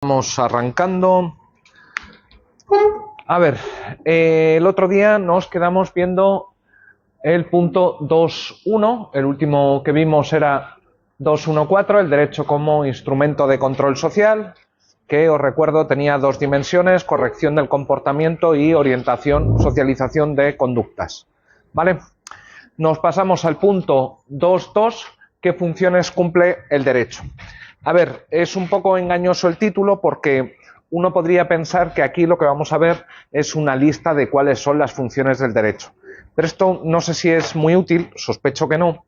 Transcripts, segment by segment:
Vamos arrancando. A ver, el otro día nos quedamos viendo el punto 2.1. El último que vimos era 2.1.4, el derecho como instrumento de control social, que os recuerdo tenía dos dimensiones: corrección del comportamiento y orientación, socialización de conductas. ¿Vale? Nos pasamos al punto 2.2, ¿qué funciones cumple el derecho? A ver, es un poco engañoso el título porque uno podría pensar que aquí lo que vamos a ver es una lista de cuáles son las funciones del derecho. Pero esto no sé si es muy útil, sospecho que no.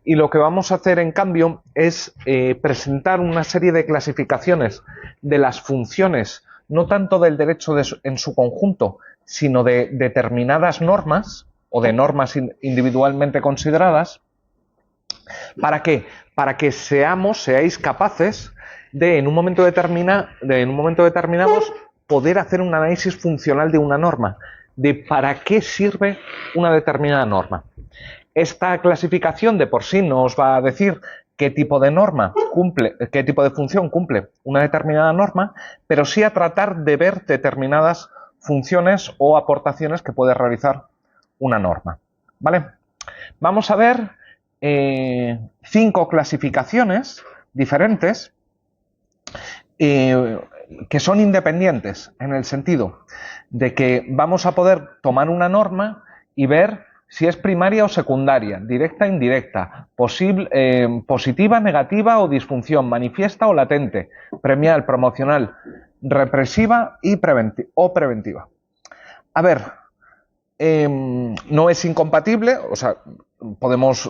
Y lo que vamos a hacer, en cambio, es presentar una serie de clasificaciones de las funciones, no tanto del derecho en su conjunto, sino de determinadas normas o de normas individualmente consideradas. ¿Para qué? Para que seáis capaces de, en un momento determinado, poder hacer un análisis funcional de una norma, de para qué sirve una determinada norma. Esta clasificación de por sí no os va a decir qué tipo de norma cumple, qué tipo de función cumple una determinada norma, pero sí a tratar de ver determinadas funciones o aportaciones que puede realizar una norma. ¿Vale? Vamos a ver 5 clasificaciones diferentes que son independientes, en el sentido de que vamos a poder tomar una norma y ver si es primaria o secundaria, directa o indirecta, positiva, negativa o disfunción, manifiesta o latente, premial, promocional, represiva y preventiva. A ver, no es incompatible, o sea,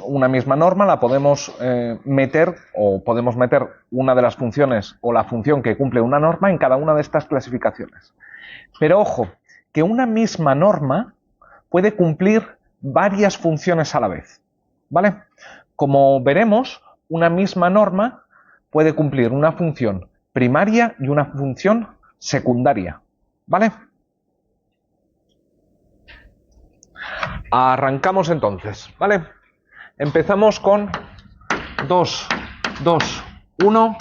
una misma norma la podemos meter, o podemos meter una de las funciones o la función que cumple una norma en cada una de estas clasificaciones. Pero ojo, que una misma norma puede cumplir varias funciones a la vez, ¿vale? Como veremos, una misma norma puede cumplir una función primaria y una función secundaria, ¿vale? Arrancamos entonces, ¿vale? Empezamos con 2.2.1,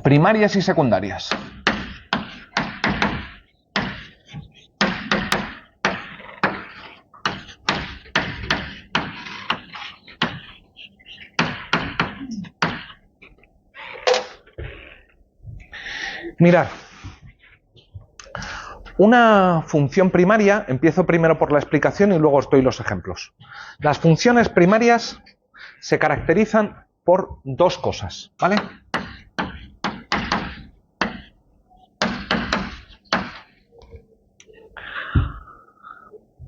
primarias y secundarias. Mirad, una función primaria, empiezo primero por la explicación y luego os doy los ejemplos. Las funciones primarias se caracterizan por dos cosas, ¿vale?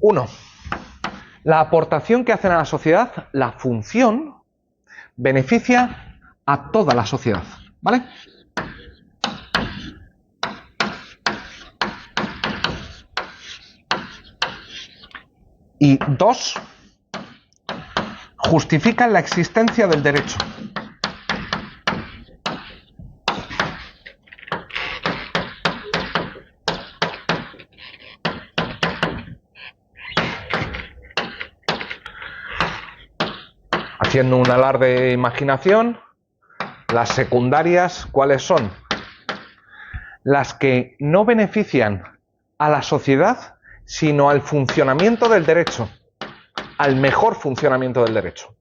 Uno, la aportación que hacen a la sociedad, la función, beneficia a toda la sociedad, ¿vale? Y dos, justifican la existencia del derecho. Haciendo un alarde de imaginación, las secundarias, ¿cuáles son? Las que no benefician a la sociedad, sino al funcionamiento del derecho, al mejor funcionamiento del derecho.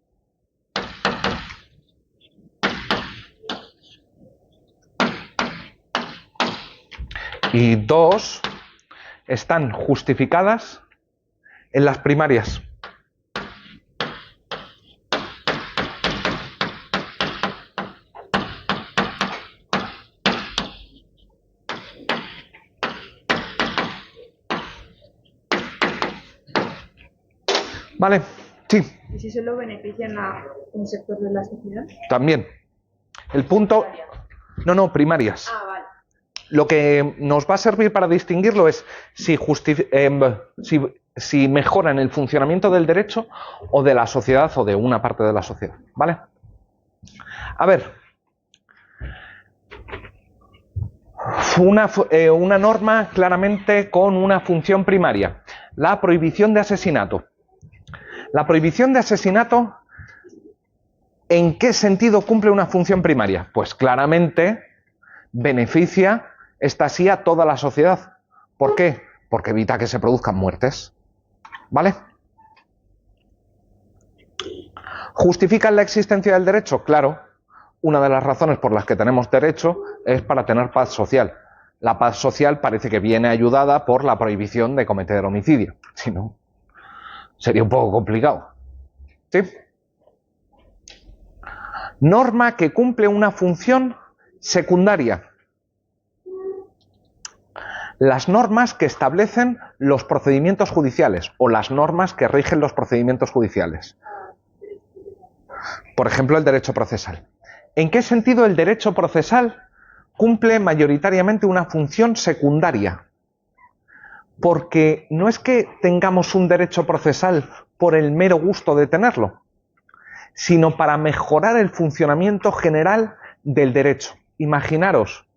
Y dos, están justificadas en las primarias. ¿Vale? Sí. ¿Y si solo benefician a un sector de la sociedad? También. El punto... No, primarias. Ah, vale. Lo que nos va a servir para distinguirlo es si mejoran el funcionamiento del derecho o de la sociedad o de una parte de la sociedad, ¿vale? A ver, una norma claramente con una función primaria, la prohibición de asesinato. La prohibición de asesinato, ¿en qué sentido cumple una función primaria? Pues claramente beneficia esta sí a toda la sociedad. ¿Por qué? Porque evita que se produzcan muertes. ¿Vale? ¿Justifican la existencia del derecho? Claro. Una de las razones por las que tenemos derecho es para tener paz social. La paz social parece que viene ayudada por la prohibición de cometer homicidio. Si no, sería un poco complicado. ¿Sí? Norma que cumple una función secundaria. Las normas que establecen los procedimientos judiciales o las normas que rigen los procedimientos judiciales. Por ejemplo, el derecho procesal. ¿En qué sentido el derecho procesal cumple mayoritariamente una función secundaria? Porque no es que tengamos un derecho procesal por el mero gusto de tenerlo, sino para mejorar el funcionamiento general del derecho. Imaginaros,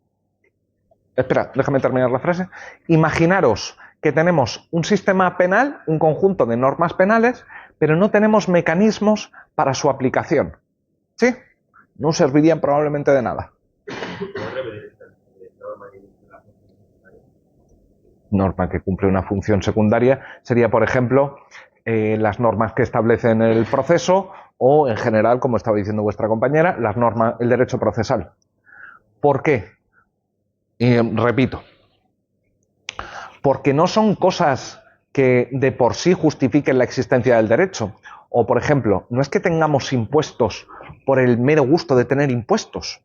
espera, déjame terminar la frase. Imaginaros que tenemos un sistema penal, un conjunto de normas penales, pero no tenemos mecanismos para su aplicación. ¿Sí? No servirían probablemente de nada. Norma que cumple una función secundaria sería, por ejemplo, las normas que establecen el proceso o, en general, como estaba diciendo vuestra compañera, las normas, el derecho procesal. ¿Por qué? Y repito, porque no son cosas que de por sí justifiquen la existencia del derecho. O, por ejemplo, no es que tengamos impuestos por el mero gusto de tener impuestos.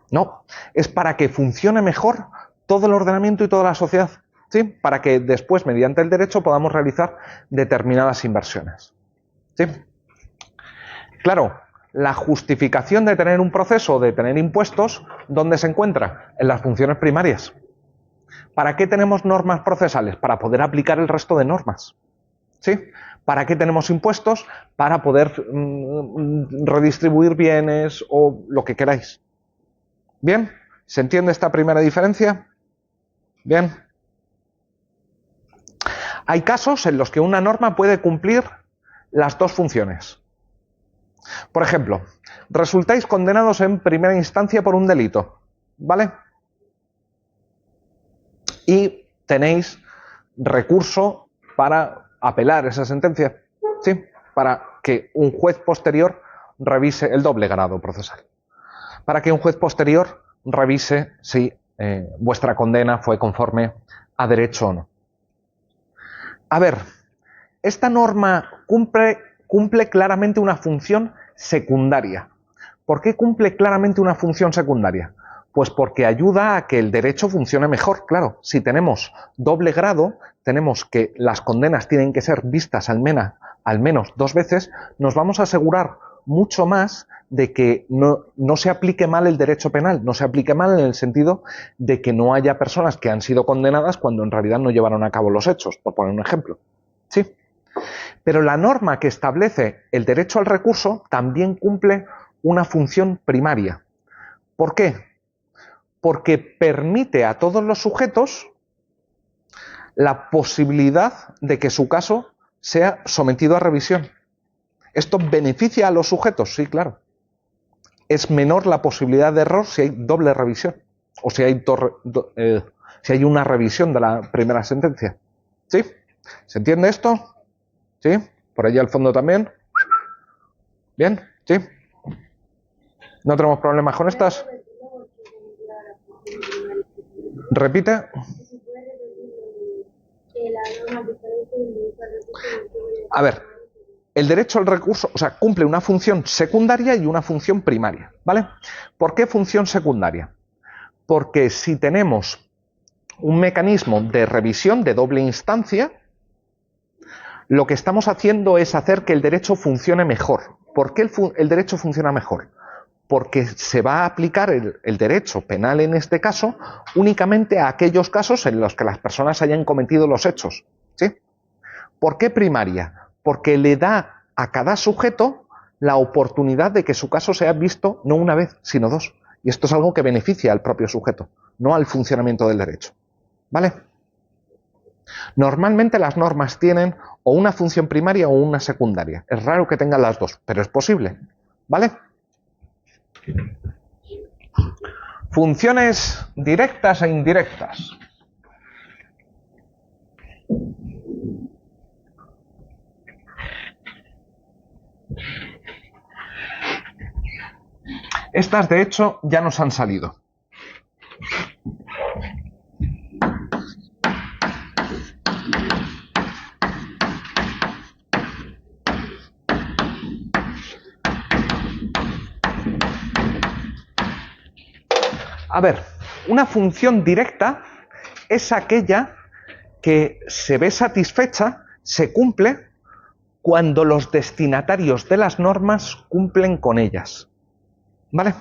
No, es para que funcione mejor todo el ordenamiento y toda la sociedad. ¿Sí? Para que después, mediante el derecho, podamos realizar determinadas inversiones. ¿Sí? Claro, la justificación de tener un proceso o de tener impuestos, ¿dónde se encuentra? En las funciones primarias. ¿Para qué tenemos normas procesales? Para poder aplicar el resto de normas. ¿Sí? ¿Para qué tenemos impuestos? Para poder redistribuir bienes o lo que queráis. ¿Bien? ¿Se entiende esta primera diferencia? Bien. Hay casos en los que una norma puede cumplir las dos funciones. Por ejemplo, resultáis condenados en primera instancia por un delito, ¿vale? Y tenéis recurso para apelar esa sentencia, ¿sí? Para que un juez posterior revise el doble grado procesal. Para que un juez posterior revise si vuestra condena fue conforme a derecho o no. A ver, esta norma cumple claramente una función secundaria. ¿Por qué cumple claramente una función secundaria? Pues porque ayuda a que el derecho funcione mejor. Claro, si tenemos doble grado, tenemos que las condenas tienen que ser vistas al menos 2 veces, nos vamos a asegurar mucho más de que no se aplique mal el derecho penal, no se aplique mal en el sentido de que no haya personas que han sido condenadas cuando en realidad no llevaron a cabo los hechos, por poner un ejemplo. ¿Sí? Pero la norma que establece el derecho al recurso también cumple una función primaria. ¿Por qué? Porque permite a todos los sujetos la posibilidad de que su caso sea sometido a revisión. ¿Esto beneficia a los sujetos? Sí, claro. Es menor la posibilidad de error si hay doble revisión o si hay una revisión de la primera sentencia. ¿Sí? ¿Se entiende esto? ¿Sí? ¿Por allá al fondo también? ¿Bien? ¿Sí? ¿No tenemos problemas con estas? Repite. A ver, el derecho al recurso, o sea, cumple una función secundaria y una función primaria, ¿vale? ¿Por qué función secundaria? Porque si tenemos un mecanismo de revisión de doble instancia, lo que estamos haciendo es hacer que el derecho funcione mejor. ¿Por qué el derecho funciona mejor? Porque se va a aplicar el derecho penal en este caso únicamente a aquellos casos en los que las personas hayan cometido los hechos. ¿Sí? ¿Por qué primaria? Porque le da a cada sujeto la oportunidad de que su caso sea visto no una vez, sino 2. Y esto es algo que beneficia al propio sujeto, no al funcionamiento del derecho. ¿Vale? Normalmente las normas tienen o una función primaria o una secundaria. Es raro que tengan las dos, pero es posible. ¿Vale? Funciones directas e indirectas. Estas, de hecho, ya nos han salido. A ver, una función directa es aquella que se ve satisfecha, se cumple, cuando los destinatarios de las normas cumplen con ellas. ¿Vale?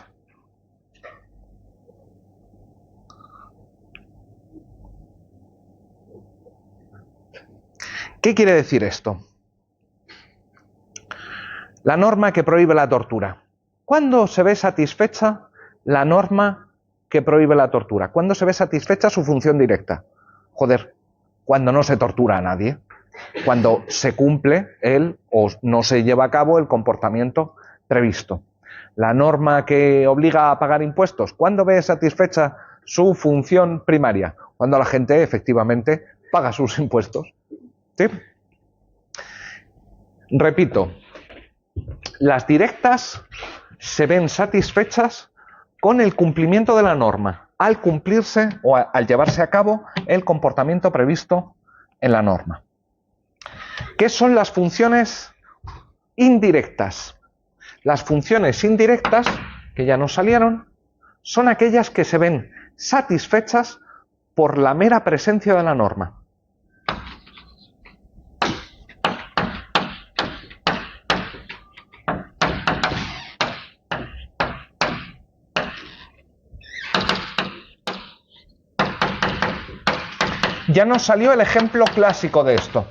¿Qué quiere decir esto? La norma que prohíbe la tortura. ¿Cuándo se ve satisfecha la norma que prohíbe la tortura? ¿Cuándo se ve satisfecha su función directa? Joder, cuando no se tortura a nadie. Cuando se cumple o no se lleva a cabo el comportamiento previsto. La norma que obliga a pagar impuestos, ¿cuándo ve satisfecha su función primaria? Cuando la gente efectivamente paga sus impuestos. ¿Sí? Repito, las directas se ven satisfechas con el cumplimiento de la norma, al cumplirse o al llevarse a cabo el comportamiento previsto en la norma. ¿Qué son las funciones indirectas? Las funciones indirectas, que ya nos salieron, son aquellas que se ven satisfechas por la mera presencia de la norma. Ya nos salió el ejemplo clásico de esto.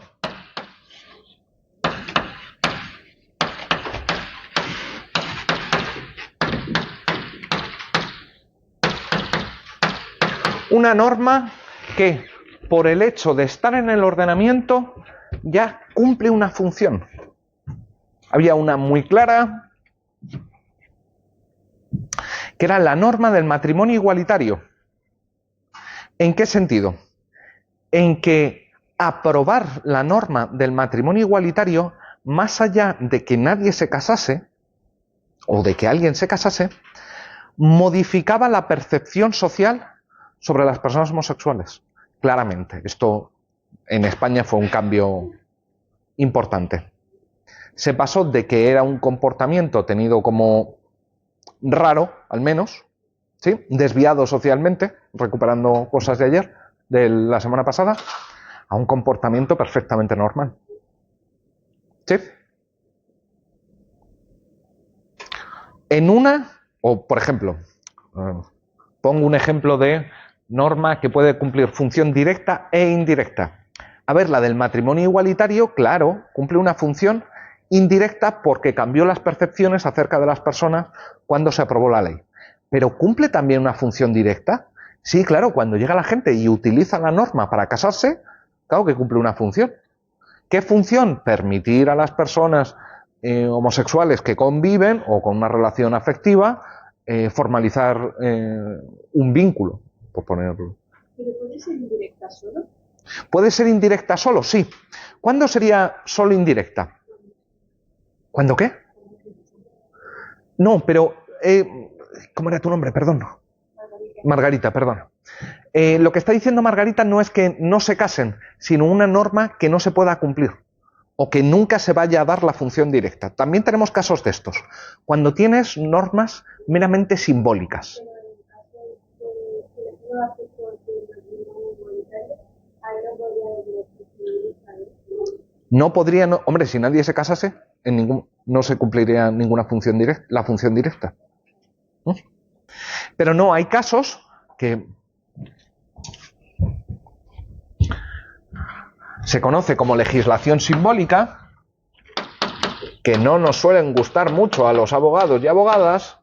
Una norma que, por el hecho de estar en el ordenamiento, ya cumple una función. Había una muy clara, que era la norma del matrimonio igualitario. ¿En qué sentido? En que aprobar la norma del matrimonio igualitario, más allá de que nadie se casase, o de que alguien se casase, modificaba la percepción social sobre las personas homosexuales. Claramente, esto en España fue un cambio importante. Se pasó de que era un comportamiento tenido como raro, al menos, ¿sí?, desviado socialmente, recuperando cosas de ayer, de la semana pasada, a un comportamiento perfectamente normal. ¿Sí? En una, o por ejemplo, pongo un ejemplo de norma que puede cumplir función directa e indirecta. A ver, la del matrimonio igualitario, claro, cumple una función indirecta porque cambió las percepciones acerca de las personas cuando se aprobó la ley. ¿Pero cumple también una función directa? Sí, claro, cuando llega la gente y utiliza la norma para casarse, claro que cumple una función. ¿Qué función? Permitir a las personas homosexuales que conviven o con una relación afectiva formalizar un vínculo, por ponerlo. ¿Pero puede ser indirecta solo? ¿Puede ser indirecta solo? Sí. ¿Cuándo sería solo indirecta? ¿Cuándo qué? No, pero... ¿cómo era tu nombre? Perdón. Margarita, perdona. Lo que está diciendo Margarita no es que no se casen, sino una norma que no se pueda cumplir o que nunca se vaya a dar la función directa. También tenemos casos de estos. Cuando tienes normas meramente simbólicas. No podría, no, hombre, si nadie se casase, no se cumpliría ninguna función directa, la función directa. ¿No? Pero no, hay casos que se conoce como legislación simbólica, que no nos suelen gustar mucho a los abogados y abogadas,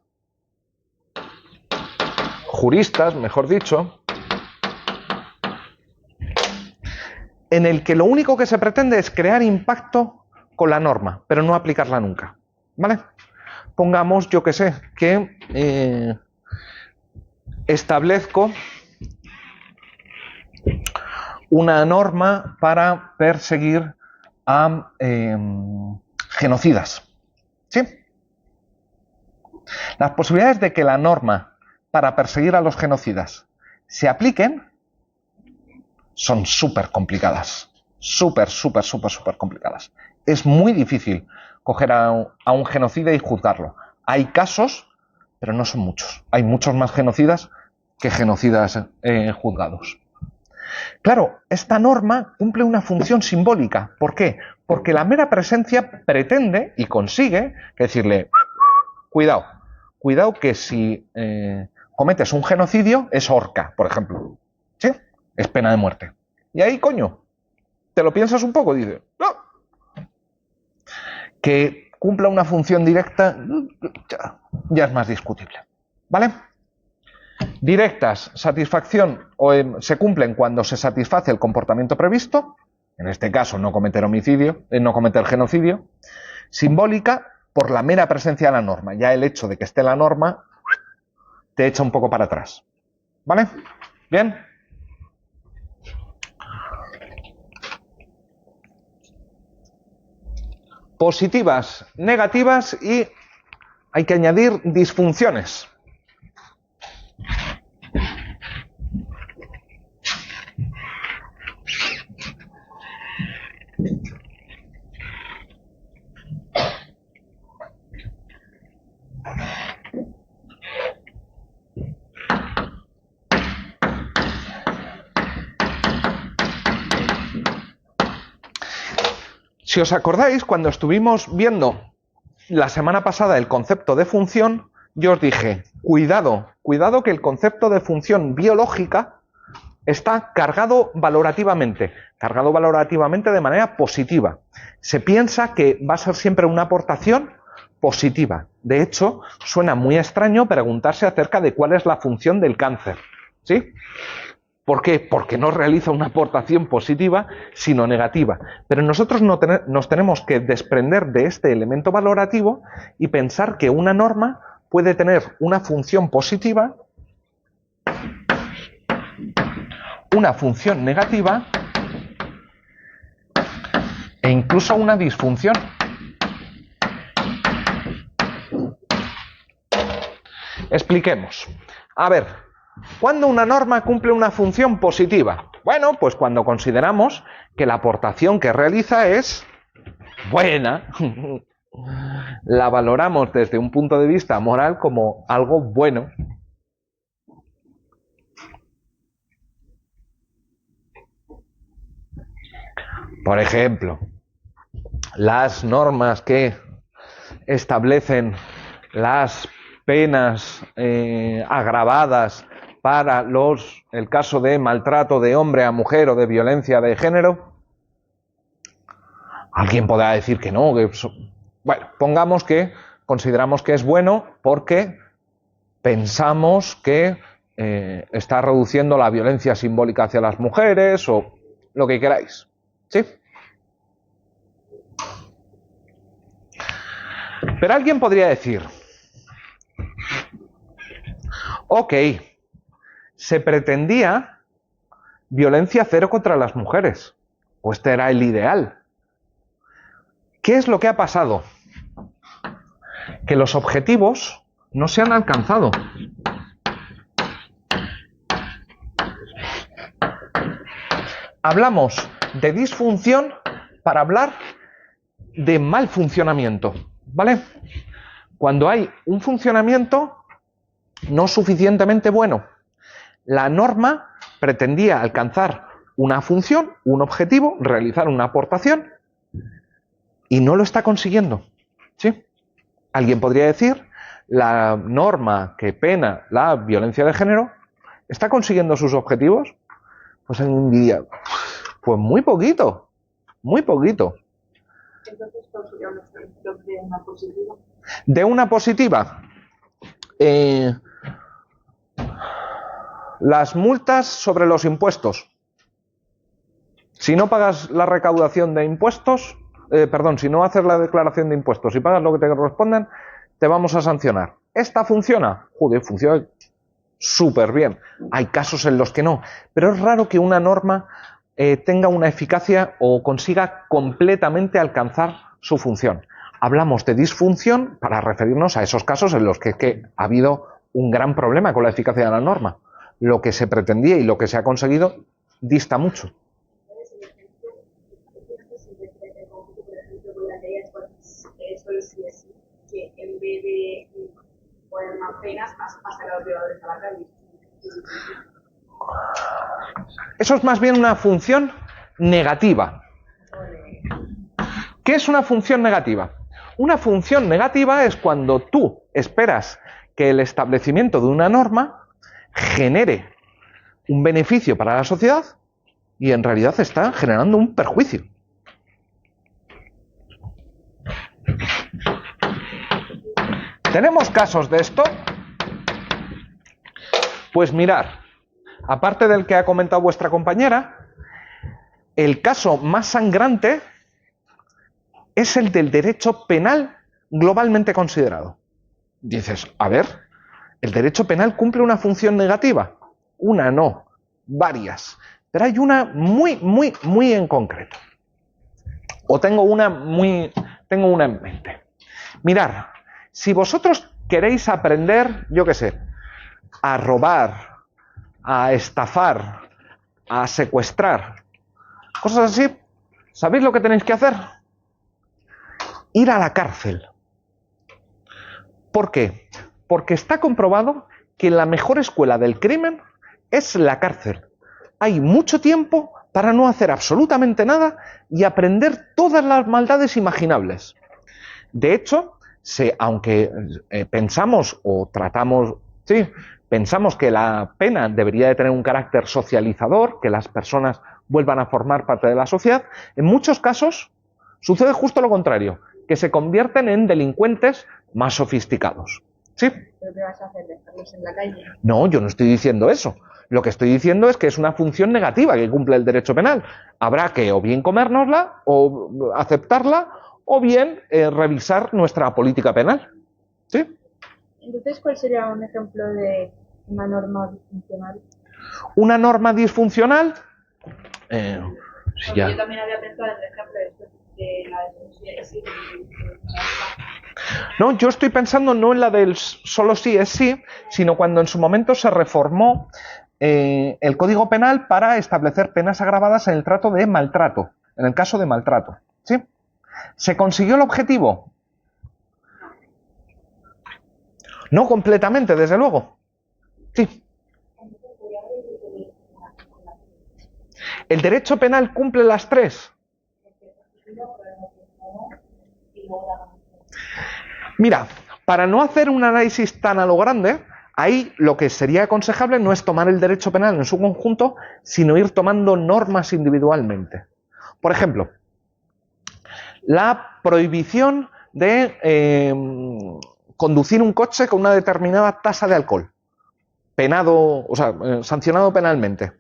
juristas, mejor dicho, en el que lo único que se pretende es crear impacto con la norma, pero no aplicarla nunca. ¿Vale? Pongamos, yo que sé, que establezco una norma para perseguir a genocidas. ¿Sí? Las posibilidades de que la norma para perseguir a los genocidas se apliquen son súper complicadas. Súper complicadas. Es muy difícil coger a un genocida y juzgarlo. Hay casos, pero no son muchos. Hay muchos más genocidas que genocidas juzgados. Claro, esta norma cumple una función simbólica. ¿Por qué? Porque la mera presencia pretende y consigue decirle, cuidado, cuidado que si cometes un genocidio es horca, por ejemplo. ¿Sí? Es pena de muerte. Y ahí, coño, te lo piensas un poco, dices, no. Que cumpla una función directa ya es más discutible. ¿Vale? Directas, satisfacción, se cumplen cuando se satisface el comportamiento previsto, en este caso no cometer homicidio, no cometer genocidio. Simbólica, por la mera presencia de la norma. Ya el hecho de que esté la norma te echa un poco para atrás. ¿Vale? ¿Bien? Positivas, negativas y hay que añadir disfunciones. Si os acordáis, cuando estuvimos viendo la semana pasada el concepto de función, yo os dije, cuidado, cuidado que el concepto de función biológica está cargado valorativamente de manera positiva. Se piensa que va a ser siempre una aportación positiva. De hecho, suena muy extraño preguntarse acerca de cuál es la función del cáncer. ¿Sí? ¿Por qué? Porque no realiza una aportación positiva, sino negativa. Pero nosotros nos tenemos que desprender de este elemento valorativo y pensar que una norma puede tener una función positiva, una función negativa e incluso una disfunción. Expliquemos. A ver, ¿cuándo una norma cumple una función positiva? Bueno, pues cuando consideramos que la aportación que realiza es buena. La valoramos desde un punto de vista moral como algo bueno. Por ejemplo, las normas que establecen las penas agravadas para el caso de maltrato de hombre a mujer o de violencia de género. Alguien podrá decir que no, bueno, pongamos que consideramos que es bueno porque pensamos que está reduciendo la violencia simbólica hacia las mujeres o lo que queráis. ¿Sí? Pero alguien podría decir, ok, se pretendía violencia cero contra las mujeres, o este era el ideal. ¿Qué es lo que ha pasado? Que los objetivos no se han alcanzado. Hablamos de disfunción para hablar de mal funcionamiento, ¿vale? Cuando hay un funcionamiento no suficientemente bueno, la norma pretendía alcanzar una función, un objetivo, realizar una aportación y no lo está consiguiendo, ¿sí? Alguien podría decir, la norma que pena la violencia de género ¿está consiguiendo sus objetivos? Pues en día, pues muy poquito, muy poquito. Entonces, ¿cuál sería un ejemplo de una positiva? De una positiva, las multas sobre los impuestos. Si no pagas la recaudación de impuestos, si no haces la declaración de impuestos y pagas lo que te correspondan, te vamos a sancionar. ¿Esta funciona? Joder, funciona súper bien. Hay casos en los que no, pero es raro que una norma tenga una eficacia o consiga completamente alcanzar su función. Hablamos de disfunción para referirnos a esos casos en los que ha habido un gran problema con la eficacia de la norma. Lo que se pretendía y lo que se ha conseguido dista mucho. Que en vez de poner más penas, ha sacado a los violadores a la calle. Eso es más bien una función negativa. ¿Qué es una función negativa? Una función negativa es cuando tú esperas que el establecimiento de una norma genere un beneficio para la sociedad y en realidad está generando un perjuicio. ¿Tenemos casos de esto? Pues mirar, aparte del que ha comentado vuestra compañera, el caso más sangrante es el del derecho penal globalmente considerado. Dices, a ver, ¿el derecho penal cumple una función negativa? Una no, varias. Pero hay una muy en concreto. O tengo una en mente. Mirar, si vosotros queréis aprender, yo qué sé, a robar, a estafar, a secuestrar, cosas así, ¿sabéis lo que tenéis que hacer? Ir a la cárcel. ¿Por qué? Porque está comprobado que la mejor escuela del crimen es la cárcel. Hay mucho tiempo para no hacer absolutamente nada y aprender todas las maldades imaginables. De hecho, aunque pensamos o tratamos, pensamos que la pena debería de tener un carácter socializador, que las personas vuelvan a formar parte de la sociedad, en muchos casos sucede justo lo contrario, que se convierten en delincuentes más sofisticados. ¿Sí? ¿Pero qué vas a hacer? ¿Dejarlos en la calle? No, yo no estoy diciendo eso. Lo que estoy diciendo es que es una función negativa que cumple el derecho penal. Habrá que o bien comérnosla, o aceptarla, o bien revisar nuestra política penal. ¿Sí? Entonces, ¿cuál sería un ejemplo de una norma disfuncional? Una norma disfuncional... Yo también había pensado en el ejemplo de la de sí. No, yo estoy pensando no en la del solo sí es sí, sino cuando en su momento se reformó el Código Penal para establecer penas agravadas en el trato de maltrato, en el caso de maltrato. ¿Sí? ¿Se consiguió el objetivo? No completamente, desde luego. Sí. ¿El derecho penal cumple las tres? Mira, para no hacer un análisis tan a lo grande, ahí lo que sería aconsejable no es tomar el derecho penal en su conjunto, sino ir tomando normas individualmente. Por ejemplo, la prohibición de conducir un coche con una determinada tasa de alcohol, penado, o sea, sancionado penalmente.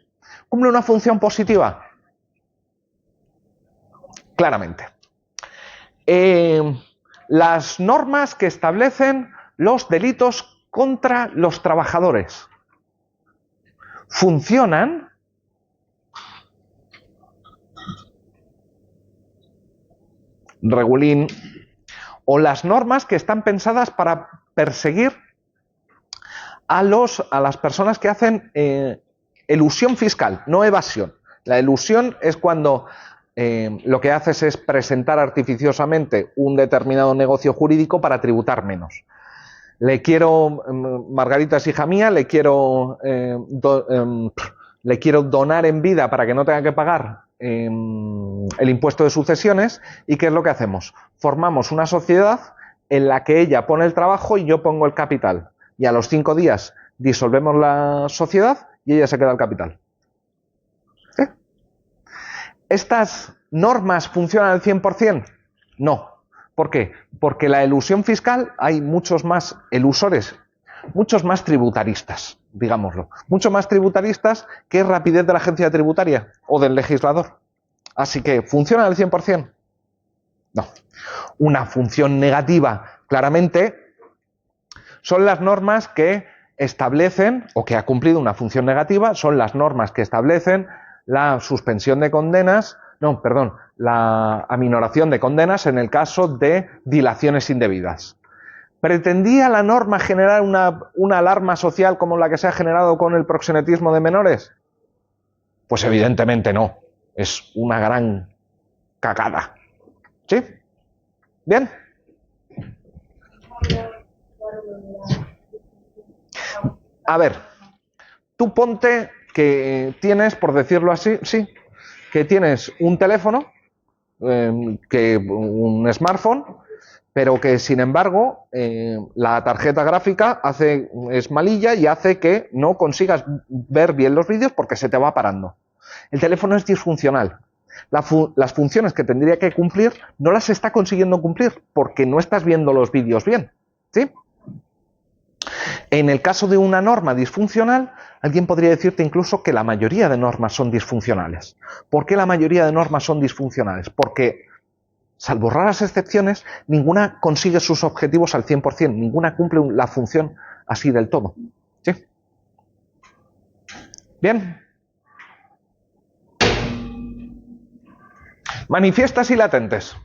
¿Cumple una función positiva? Claramente. Las normas que establecen los delitos contra los trabajadores funcionan. Regulín. O las normas que están pensadas para perseguir a las personas que hacen elusión fiscal, no evasión. La elusión es cuando lo que haces es presentar artificiosamente un determinado negocio jurídico para tributar menos. Margarita es hija mía, le quiero donar en vida para que no tenga que pagar el impuesto de sucesiones. ¿Y qué es lo que hacemos? Formamos una sociedad en la que ella pone el trabajo y yo pongo el capital. Y a los 5 días disolvemos la sociedad y ella se queda el capital. ¿Sí? ¿Estas normas funcionan al 100%? No. ¿Por qué? Porque la elusión fiscal hay muchos más elusores, muchos más tributaristas, digámoslo. Mucho más tributaristas que rapidez de la agencia tributaria o del legislador. Así que, ¿funciona al 100%? No. Una función negativa, claramente, son las normas que establecen, o que ha cumplido una función negativa, son las normas que establecen la suspensión de condenas, no, perdón, la aminoración de condenas en el caso de dilaciones indebidas. ¿Pretendía la norma generar una alarma social como la que se ha generado con el proxenetismo de menores? Pues evidentemente no. Es una gran cagada. ¿Sí? ¿Bien? A ver, tú ponte que tienes, por decirlo así, sí, que tienes un teléfono, un smartphone, pero que sin embargo la tarjeta gráfica es malilla y hace que no consigas ver bien los vídeos porque se te va parando. El teléfono es disfuncional. Las funciones que tendría que cumplir no las está consiguiendo cumplir porque no estás viendo los vídeos bien. ¿Sí? En el caso de una norma disfuncional, alguien podría decirte incluso que la mayoría de normas son disfuncionales. ¿Por qué la mayoría de normas son disfuncionales? Porque, salvo raras excepciones, ninguna consigue sus objetivos al 100%, ninguna cumple la función así del todo. ¿Sí? Bien. Manifiestas y latentes.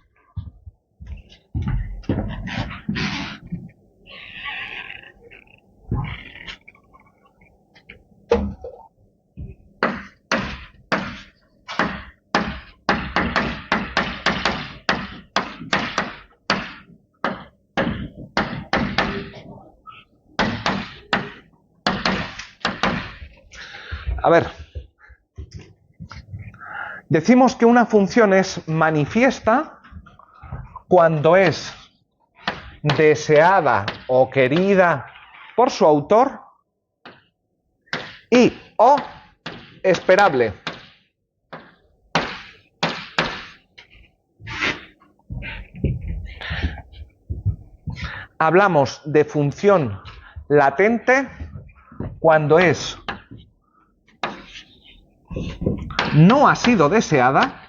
A ver, decimos que una función es manifiesta cuando es deseada o querida por su autor y o esperable. Hablamos de función latente cuando no ha sido deseada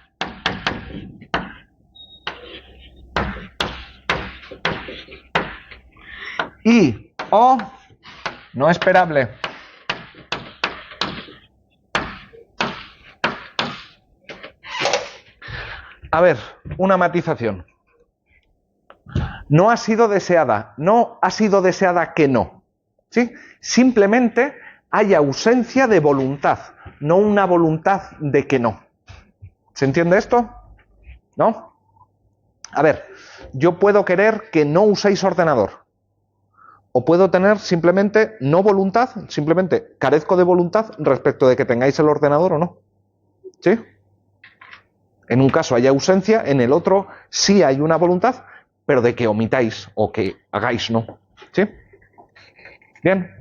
y o no esperable. A ver, una matización. No ha sido deseada, no ha sido deseada que no. ¿Sí? Simplemente hay ausencia de voluntad, no una voluntad de que no. ¿Se entiende esto? ¿No? A ver, yo puedo querer que no uséis ordenador. O puedo tener simplemente no voluntad, simplemente carezco de voluntad respecto de que tengáis el ordenador o no. ¿Sí? En un caso hay ausencia, en el otro sí hay una voluntad, pero de que omitáis o que hagáis no. ¿Sí? Bien.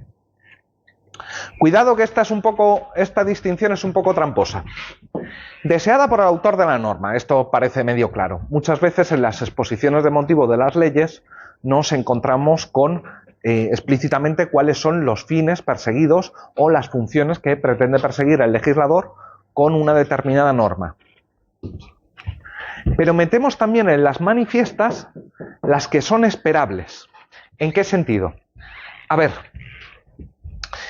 Cuidado que esta distinción es un poco tramposa. Deseada por el autor de la norma, esto parece medio claro. Muchas veces en las exposiciones de motivo de las leyes nos encontramos con explícitamente cuáles son los fines perseguidos o las funciones que pretende perseguir el legislador con una determinada norma. Pero metemos también en las manifiestas las que son esperables. ¿En qué sentido? A ver,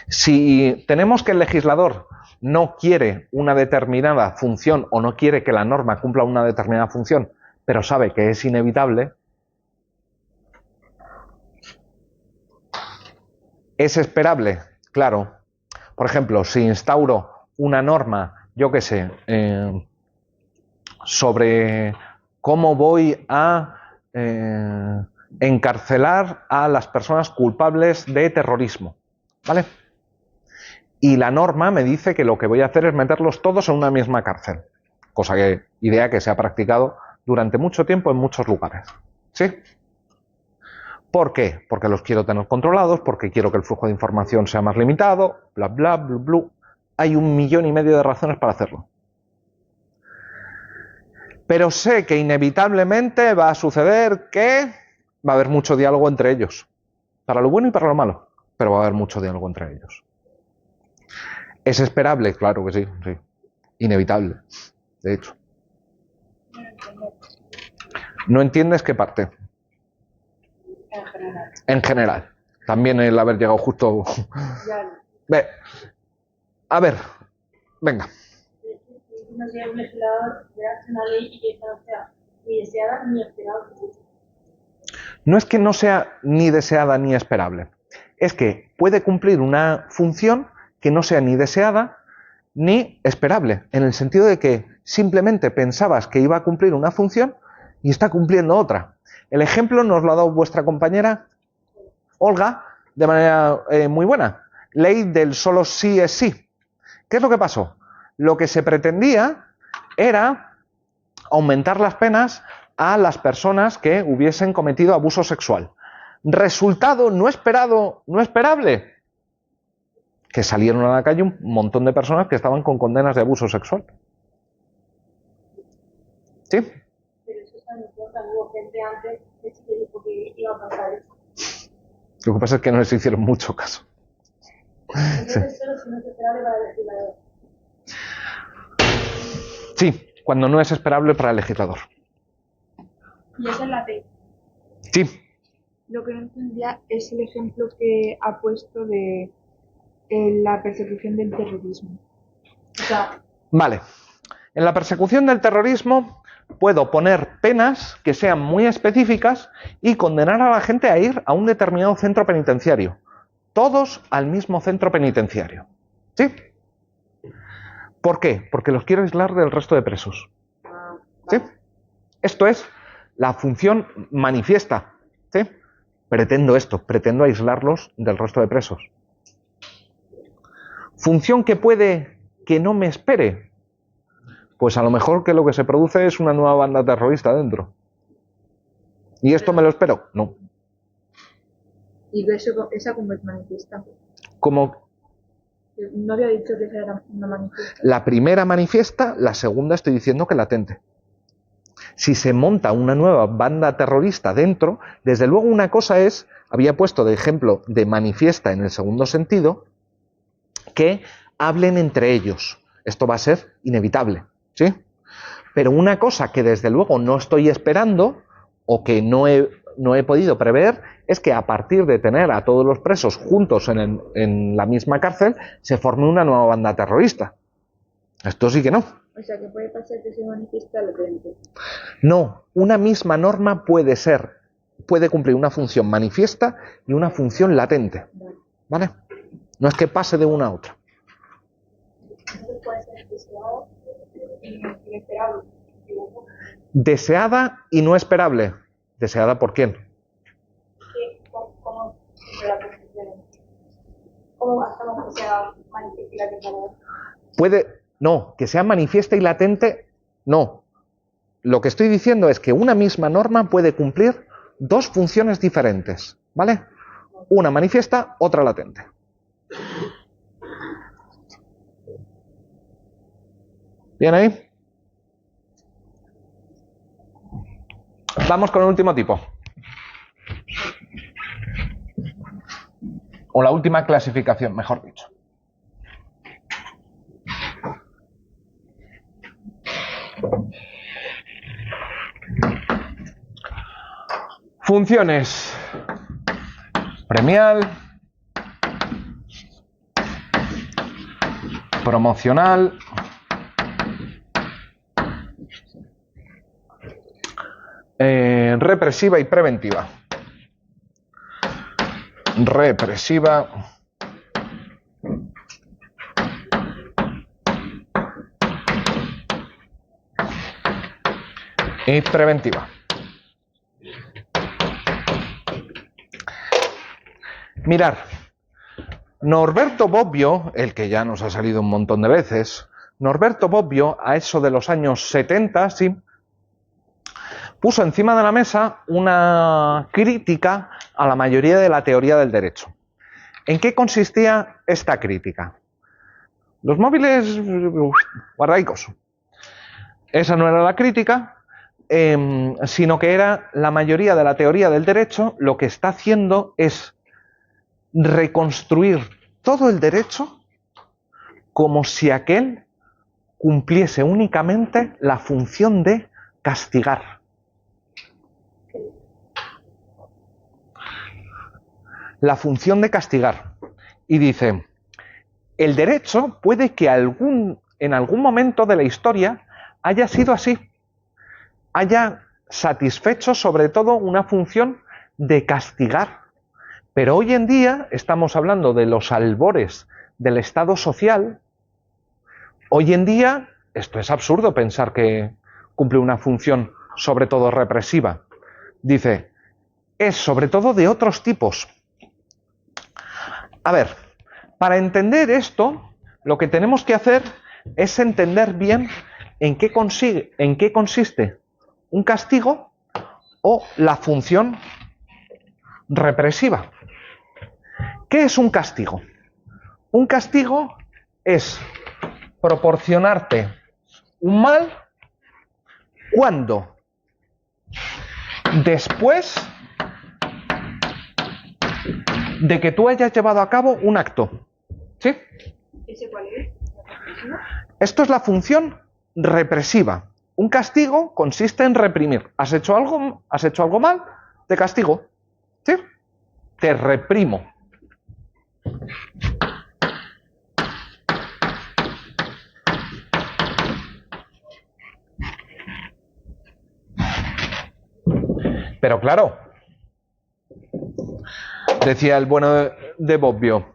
si tenemos que el legislador no quiere una determinada función o no quiere que la norma cumpla una determinada función, pero sabe que es inevitable, ¿es esperable? Claro. Por ejemplo, si instauro una norma, yo qué sé, sobre cómo voy a encarcelar a las personas culpables de terrorismo, ¿vale? Y la norma me dice que lo que voy a hacer es meterlos todos en una misma cárcel, idea que se ha practicado durante mucho tiempo en muchos lugares. ¿Sí? ¿Por qué? Porque los quiero tener controlados, porque quiero que el flujo de información sea más limitado, bla, bla, bla, bla. Hay 1,5 millones de razones para hacerlo. Pero sé que inevitablemente va a suceder que va a haber mucho diálogo entre ellos. Para lo bueno y para lo malo. Pero va a haber mucho diálogo entre ellos. ¿Es esperable? Claro que sí, sí. Inevitable, de hecho. ¿No entiendes qué parte? En general. En general. También el haber llegado justo. Ya. Ve. A ver, venga. No sea un legislador de una ley y que esta no sea ni deseada ni esperada. No es que no sea ni deseada ni esperable. Es que puede cumplir una función que no sea ni deseada ni esperable, en el sentido de que simplemente pensabas que iba a cumplir una función y está cumpliendo otra. El ejemplo nos lo ha dado vuestra compañera Olga de manera muy buena. Ley del solo sí es sí. ¿Qué es lo que pasó? Lo que se pretendía era aumentar las penas a las personas que hubiesen cometido abuso sexual. Resultado no esperado, no esperable, que salieron a la calle un montón de personas que estaban con condenas de abuso sexual. ¿Sí? Pero eso se anunció, hubo gente antes que sí que dijo que iba a pasar eso. Lo que pasa es que no les hicieron mucho caso. Entonces, solo si no es esperable para el legislador. Sí, cuando no es esperable para el legislador. Y esa es la ley. Sí. Lo que no entendía es el ejemplo que ha puesto de la persecución del terrorismo. O sea, Vale. En la persecución del terrorismo puedo poner penas que sean muy específicas y condenar a la gente a ir a un determinado centro penitenciario. Todos al mismo centro penitenciario. ¿Sí? ¿Por qué? Porque los quiero aislar del resto de presos. ¿Sí? Esto es la función manifiesta. ¿Sí? Pretendo esto, pretendo aislarlos del resto de presos. Función que puede que no me espere. Pues a lo mejor que lo que se produce es una nueva banda terrorista dentro. ¿Y esto me lo espero? No. Y esa como es manifiesta. Como No había dicho que esa era una manifiesta. la primera manifiesta, la segunda estoy diciendo que latente. Si se monta una nueva banda terrorista dentro, desde luego una cosa es, había puesto de ejemplo de manifiesta en el segundo sentido, que hablen entre ellos. Esto va a ser inevitable, ¿sí? Pero una cosa que desde luego no estoy esperando o que no he podido prever es que a partir de tener a todos los presos juntos en la misma cárcel se forme una nueva banda terrorista. Esto sí que no. O sea, que puede pasar que se manifiesta latente. No, una misma norma puede cumplir una función manifiesta y una función latente. ¿Vale? No es que pase de una a otra. entonces puede ser deseado y inesperable. Deseada y no esperable. ¿Deseada por quién? ¿Cómo se la percepción? ¿Cómo hacemos que sea manifiesta y latente? No, que sea manifiesta y latente, no. Lo que estoy diciendo es que una misma norma puede cumplir dos funciones diferentes, ¿vale? Una manifiesta, otra latente. ¿Bien ahí? Vamos con el último tipo. O la última clasificación, mejor dicho. Funciones. Premial. Promocional. Represiva y preventiva. Represiva y preventiva. Mirar, Norberto Bobbio, el que ya nos ha salido un montón de veces, Norberto Bobbio, a eso de los años 70, sí, puso encima de la mesa una crítica a la mayoría de la teoría del derecho. ¿En qué consistía esta crítica? Los móviles guardaicos. Esa no era la crítica, sino que era la mayoría de la teoría del derecho lo que está haciendo es reconstruir todo el derecho como si aquel cumpliese únicamente la función de castigar. la función de castigar. Y dice, el derecho puede que en algún momento de la historia haya sido así, haya satisfecho sobre todo una función de castigar. Pero hoy en día estamos hablando de los albores del Estado social. Hoy en día esto es absurdo pensar que cumple una función sobre todo represiva. Dice, es sobre todo de otros tipos. A ver, para entender esto, lo que tenemos que hacer es entender bien en qué consiste un castigo o la función represiva. ¿Qué es un castigo? Un castigo es proporcionarte un mal cuando después de que tú hayas llevado a cabo un acto. ¿Sí? ¿Ese cuál es? Esto es la función represiva. Un castigo consiste en reprimir. ¿Has hecho algo mal? Te castigo. ¿Sí? Te reprimo. Pero claro, decía el bueno de Bobbio,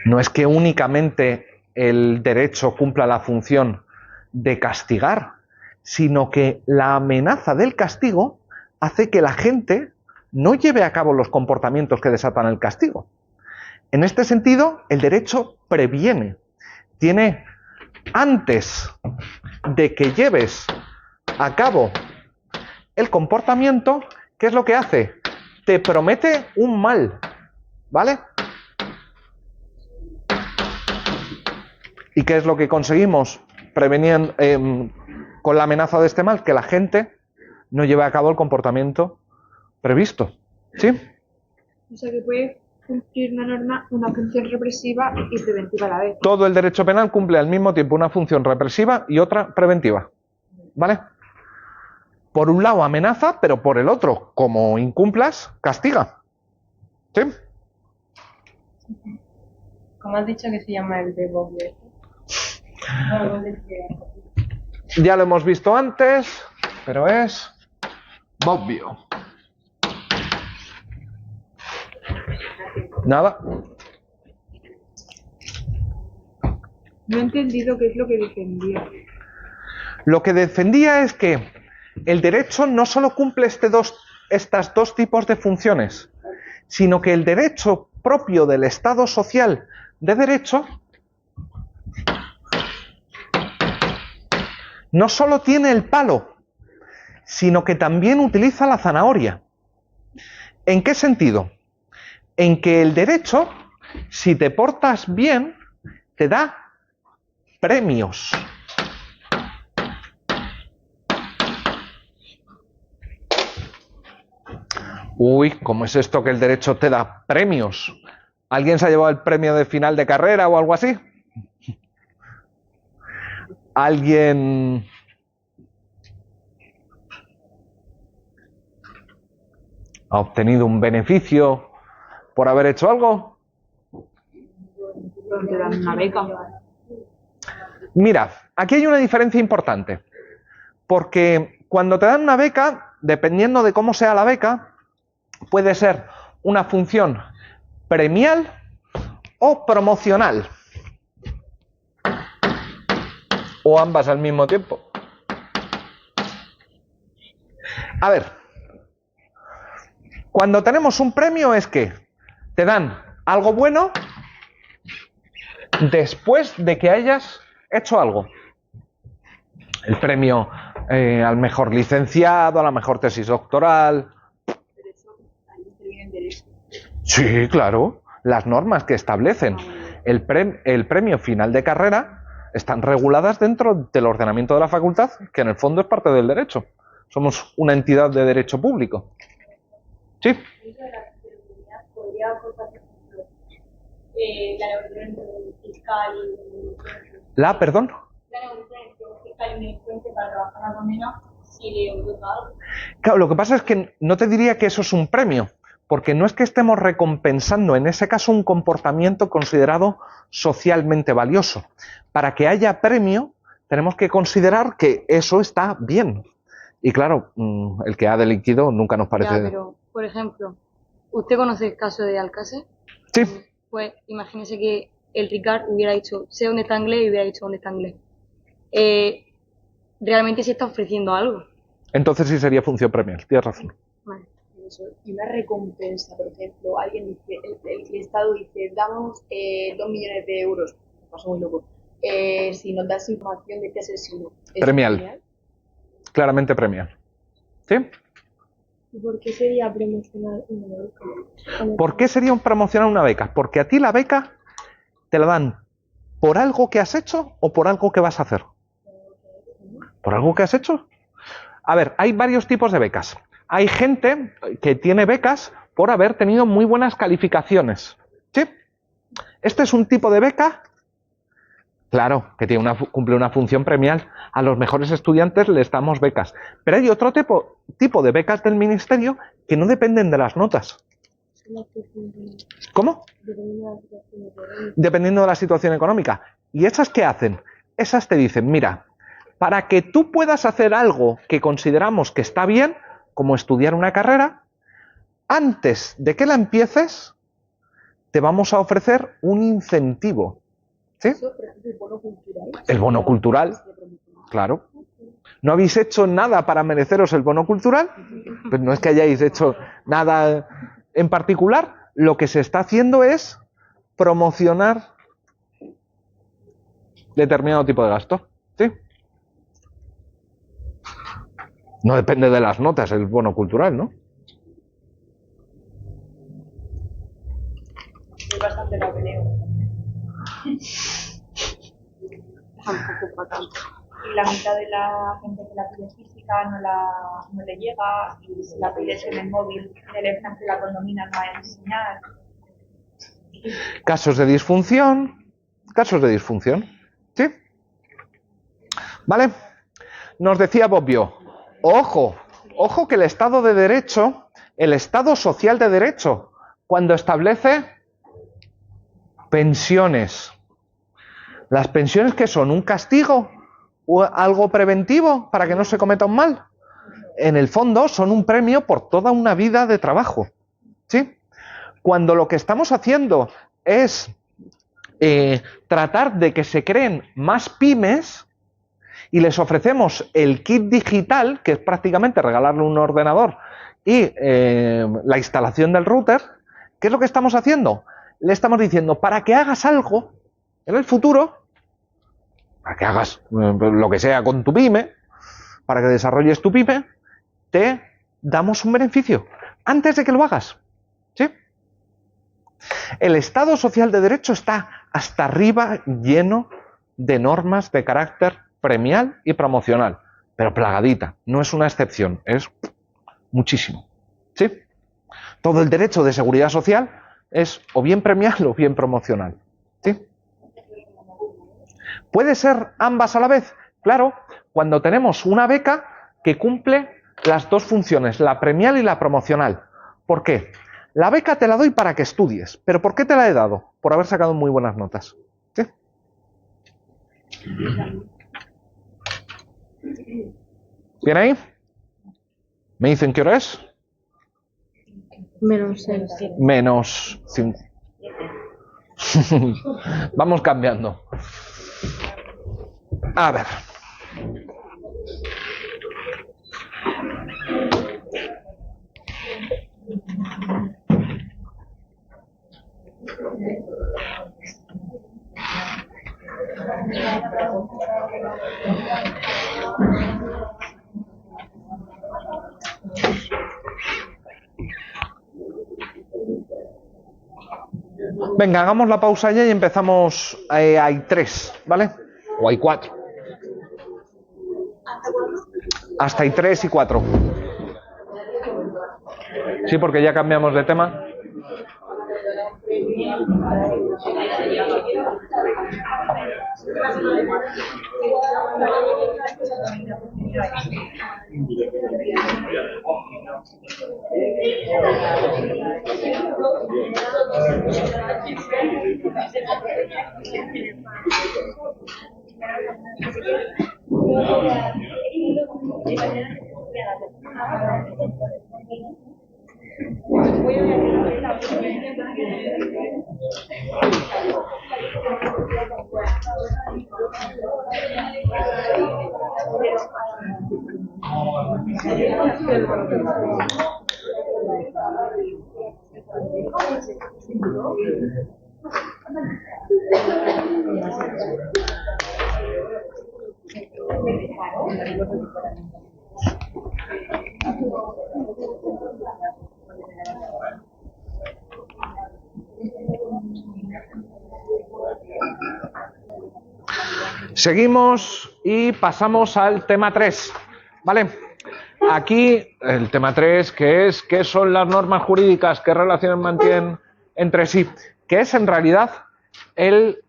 no es que únicamente el derecho cumpla la función de castigar, sino que la amenaza del castigo hace que la gente no lleve a cabo los comportamientos que desatan el castigo. En este sentido, el derecho previene. Tiene, antes de que lleves a cabo el comportamiento, ¿qué es lo que hace? Te promete un mal, ¿vale? ¿Y qué es lo que conseguimos preveniendo con la amenaza de este mal? Que la gente no lleve a cabo el comportamiento previsto, ¿sí? O sea que puede cumplir una norma, una función represiva y preventiva a la vez. Todo el derecho penal cumple al mismo tiempo una función represiva y otra preventiva, ¿vale? Por un lado amenaza, pero por el otro, como incumplas, castiga. ¿Sí? ¿Cómo has dicho que se llama el de Bobbio? Ya lo hemos visto antes, pero es Bobbio. Nada. No he entendido qué es lo que defendía. Lo que defendía es que el derecho no solo cumple estas dos tipos de funciones, sino que el derecho propio del Estado social de derecho no solo tiene el palo, sino que también utiliza la zanahoria. ¿En qué sentido? En que el derecho, si te portas bien, te da premios. Uy, ¿cómo es esto que el derecho te da premios? ¿Alguien se ha llevado el premio de final de carrera o algo así? ¿Alguien ha obtenido un beneficio por haber hecho algo? Te dan una beca. Mira, aquí hay una diferencia importante, porque cuando te dan una beca, dependiendo de cómo sea la beca, puede ser una función premial o promocional, o ambas al mismo tiempo. A ver, cuando tenemos un premio es que te dan algo bueno después de que hayas hecho algo. El premio al mejor licenciado, a la mejor tesis doctoral. Sí, claro. Las normas que establecen el premio final de carrera están reguladas dentro del ordenamiento de la facultad, que en el fondo es parte del derecho. Somos una entidad de derecho público. Sí. ¿Podría aportar, por ejemplo, la negociación entre el fiscal y La, perdón. la negociación entre un fiscal y un delincuente para trabajar más o menos si le otorga algo? Claro, lo que pasa es que no te diría que eso es un premio, porque no es que estemos recompensando en ese caso un comportamiento considerado socialmente valioso. Para que haya premio, tenemos que considerar que eso está bien. Y claro, el que ha delinquido nunca nos parece... Ya, pero, por ejemplo, ¿usted conoce el caso de Alcácer? Sí. Pues imagínese que el Ricard hubiera dicho, sé dónde está inglés, y hubiera dicho dónde está inglés. Realmente se está ofreciendo algo. Entonces sí sería función premial, tienes razón. Vale. Y una recompensa, por ejemplo, alguien dice, el Estado dice, damos 2 millones de euros, pasó muy loco, si nos das información de este asesino. ¿Es Premial. Claramente premial. ¿Sí? ¿Y por qué sería promocionar una beca? ¿Por qué sería un promocionar una beca? Porque a ti la beca te la dan por algo que has hecho o por algo que vas a hacer. ¿Por algo que has hecho? A ver, hay varios tipos de becas. Hay gente que tiene becas por haber tenido muy buenas calificaciones. ¿Sí? Este es un tipo de beca, claro, que cumple una función premial. A los mejores estudiantes les damos becas. Pero hay otro tipo de becas del ministerio que no dependen de las notas. ¿Cómo? Dependiendo de la situación económica. ¿Y esas qué hacen? Esas te dicen, mira, para que tú puedas hacer algo que consideramos que está bien, como estudiar una carrera, antes de que la empieces, te vamos a ofrecer un incentivo. ¿Sí? El bono cultural, claro. ¿No habéis hecho nada para mereceros el bono cultural? Pues no es que hayáis hecho nada en particular. Lo que se está haciendo es promocionar determinado tipo de gasto. ¿Sí? No depende de las notas el bono cultural, ¿no? Es bastante la peleo. Tampoco para tanto. Y la mitad de la gente que la pide física no le llega, y si la pides en el móvil, el ejemplo la condomina no hay enseñar. Casos de disfunción. ¿Sí? ¿Vale? Nos decía Bobbio, ojo que el Estado de Derecho, el Estado social de Derecho, cuando establece pensiones, las pensiones que son un castigo o algo preventivo para que no se cometa un mal, en el fondo son un premio por toda una vida de trabajo. ¿Sí? Cuando lo que estamos haciendo es tratar de que se creen más pymes y les ofrecemos el kit digital, que es prácticamente regalarle un ordenador y la instalación del router, ¿qué es lo que estamos haciendo? Le estamos diciendo, para que hagas algo en el futuro, para que hagas lo que sea con tu pyme, para que desarrolles tu pyme, te damos un beneficio antes de que lo hagas. ¿Sí? El Estado social de Derecho está hasta arriba lleno de normas de carácter premial y promocional, pero plagadita, no es una excepción, es muchísimo. ¿Sí? Todo el derecho de seguridad social es o bien premial o bien promocional. ¿Sí? ¿Puede ser ambas a la vez? Claro, cuando tenemos una beca que cumple las dos funciones, la premial y la promocional. ¿Por qué? La beca te la doy para que estudies, pero ¿por qué te la he dado? Por haber sacado muy buenas notas. ¿Sí? ¿Bien ahí? ¿Me dicen qué hora es? Menos 6. Menos 5. Vamos cambiando. A ver. Venga, hagamos la pausa ya y empezamos. Hay 3, ¿vale? O hay 4. Hasta hay 3 y 4. Sí, porque ya cambiamos de tema. Seguimos y pasamos al tema 3, ¿vale? Aquí el tema 3, que es ¿qué son las normas jurídicas? ¿Qué relaciones mantienen entre sí? Que es en realidad el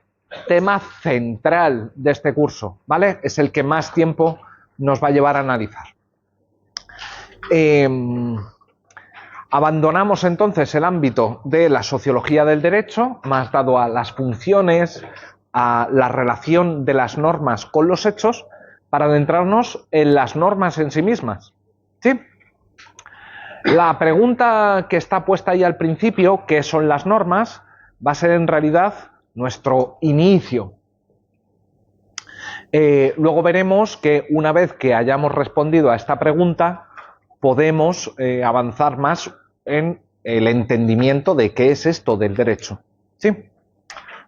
tema central de este curso, ¿vale? Es el que más tiempo nos va a llevar a analizar. Abandonamos entonces el ámbito de la sociología del derecho, más dado a las funciones, a la relación de las normas con los hechos, para adentrarnos en las normas en sí mismas. ¿Sí? La pregunta que está puesta ahí al principio, ¿qué son las normas?, va a ser en realidad nuestro inicio. Luego veremos que una vez que hayamos respondido a esta pregunta, podemos avanzar más en el entendimiento de qué es esto del derecho. ¿Sí?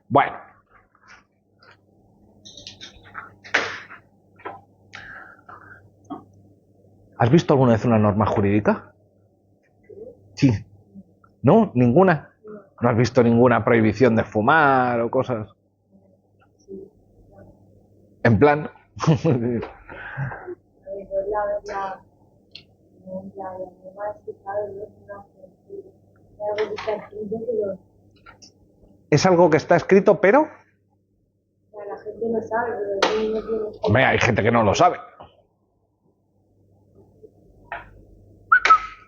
Bueno. ¿Has visto alguna vez una norma jurídica? Sí. ¿No? ¿Ninguna? ¿No has visto ninguna prohibición de fumar o cosas? En plan... Es algo que está escrito, pero... La gente no sabe, pero Hombre, hay gente que no lo sabe.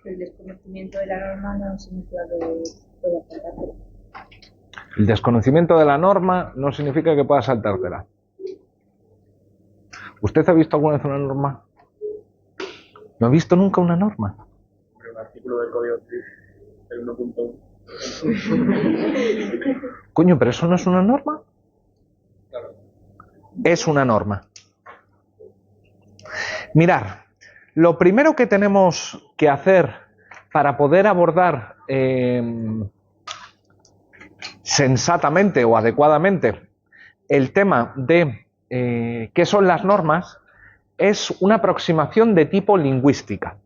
El desconocimiento de la norma no significa que pueda saltártela. El desconocimiento de la norma no significa que pueda saltártela. ¿Usted ha visto alguna vez una norma? ¿No ha visto nunca una norma? El artículo del Código Civil, el 1.1. Coño, pero eso no es una norma. Claro. Es una norma. Mirar, lo primero que tenemos que hacer para poder abordar sensatamente o adecuadamente el tema de qué son las normas es una aproximación de tipo lingüística.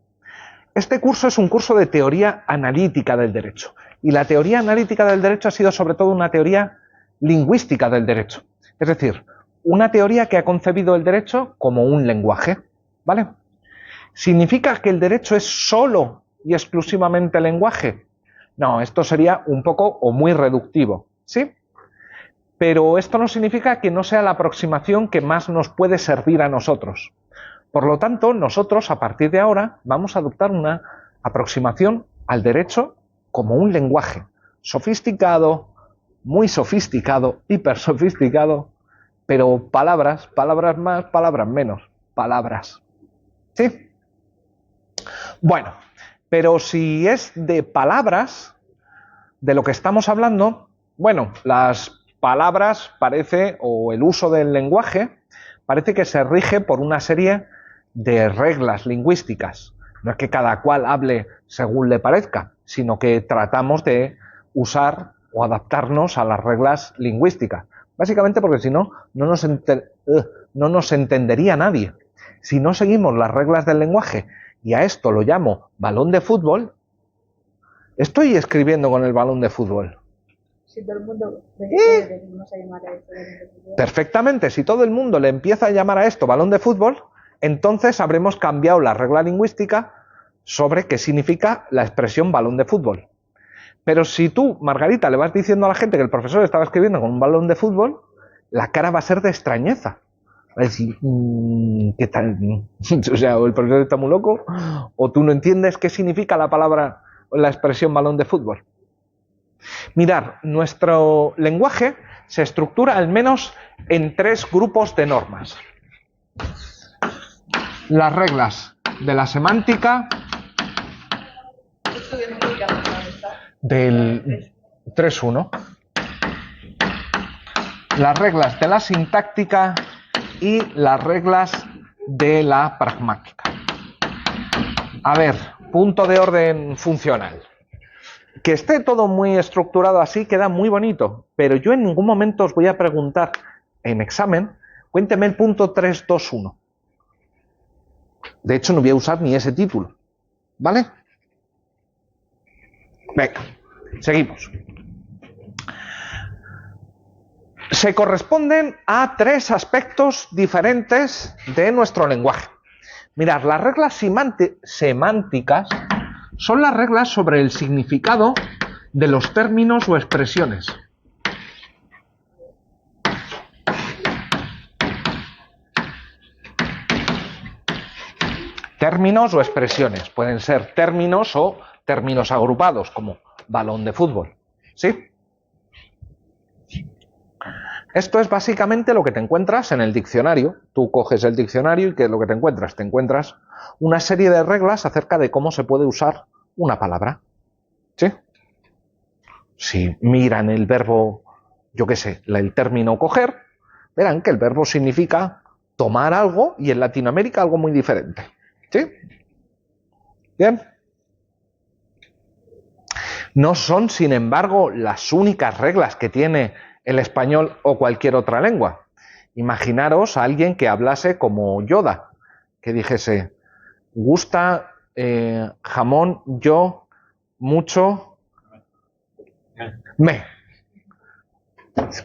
Este curso es un curso de teoría analítica del derecho, y la teoría analítica del derecho ha sido sobre todo una teoría lingüística del derecho, es decir, una teoría que ha concebido el derecho como un lenguaje, ¿vale? ¿Significa que el derecho es solo y exclusivamente lenguaje? No, esto sería un poco o muy reductivo, ¿sí? Pero esto no significa que no sea la aproximación que más nos puede servir a nosotros. Por lo tanto, nosotros a partir de ahora vamos a adoptar una aproximación al derecho como un lenguaje sofisticado, muy sofisticado, hiper sofisticado, pero palabras más, palabras menos, palabras. ¿Sí? Bueno, pero si es de palabras, de lo que estamos hablando, bueno, las palabras parece, o el uso del lenguaje, parece que se rige por una serie de reglas lingüísticas. No es que cada cual hable según le parezca, sino que tratamos de usar o adaptarnos a las reglas lingüísticas. Básicamente porque si no, no nos entendería nadie. Si no seguimos las reglas del lenguaje, y a esto lo llamo balón de fútbol, estoy escribiendo con el balón de fútbol. Si todo el mundo no se llamara esto balón de fútbol. Perfectamente, si todo el mundo le empieza a llamar a esto balón de fútbol, entonces habremos cambiado la regla lingüística sobre qué significa la expresión balón de fútbol. Pero si tú, Margarita, le vas diciendo a la gente que el profesor estaba escribiendo con un balón de fútbol, la cara va a ser de extrañeza. Va a decir, ¿qué tal? O sea, o el profesor está muy loco, o tú no entiendes qué significa la palabra, la expresión balón de fútbol. Mirar, nuestro lenguaje se estructura al menos en 3 grupos de normas. Las reglas de la semántica, del 3.1, las reglas de la sintáctica y las reglas de la pragmática. A ver, punto de orden funcional. Que esté todo muy estructurado así queda muy bonito, pero yo en ningún momento os voy a preguntar en examen, cuénteme el punto 3.2.1. De hecho, no voy a usar ni ese título, ¿vale? Venga, seguimos. Se corresponden a 3 aspectos diferentes de nuestro lenguaje. Mirad, las reglas semánticas son las reglas sobre el significado de los términos o expresiones. Términos o expresiones. Pueden ser términos o términos agrupados, como balón de fútbol. ¿Sí? Esto es básicamente lo que te encuentras en el diccionario. Tú coges el diccionario y ¿qué es lo que te encuentras? Te encuentras una serie de reglas acerca de cómo se puede usar una palabra. ¿Sí? Si miran el verbo, yo qué sé, el término coger, verán que el verbo significa tomar algo y en Latinoamérica algo muy diferente. ¿Sí? Bien. No son, sin embargo, las únicas reglas que tiene el español o cualquier otra lengua. Imaginaros a alguien que hablase como Yoda, que dijese, gusta jamón, yo, mucho, me.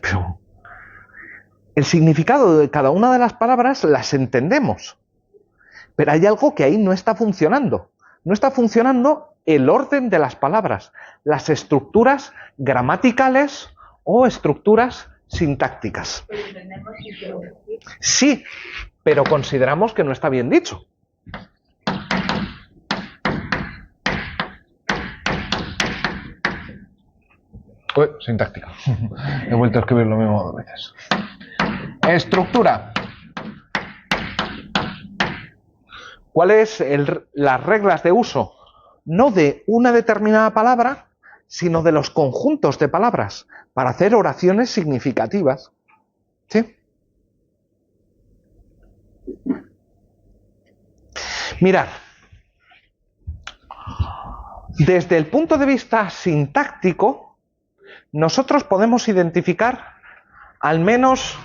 Pero el significado de cada una de las palabras las entendemos, pero hay algo que ahí no está funcionando. No está funcionando el orden de las palabras, las estructuras gramaticales o estructuras sintácticas. Sí, pero consideramos que no está bien dicho. Uy, sintáctica. He vuelto a escribir lo mismo 2 veces. Estructura. ¿Cuáles las reglas de uso? No de una determinada palabra, sino de los conjuntos de palabras para hacer oraciones significativas. ¿Sí? Mirad. Desde el punto de vista sintáctico, nosotros podemos identificar al menos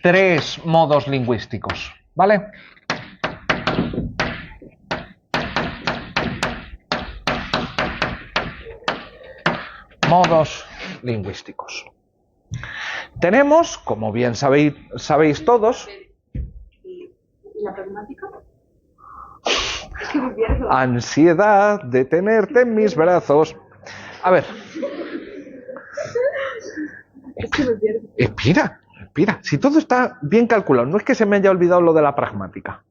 3 modos lingüísticos, ¿vale? Modos lingüísticos. Tenemos, como bien sabéis todos, ¿La pragmática? Es que me pierdo. ansiedad de tenerte en mis brazos. A ver. Es que me pierdo. Espera. Si todo está bien calculado, no es que se me haya olvidado lo de la pragmática.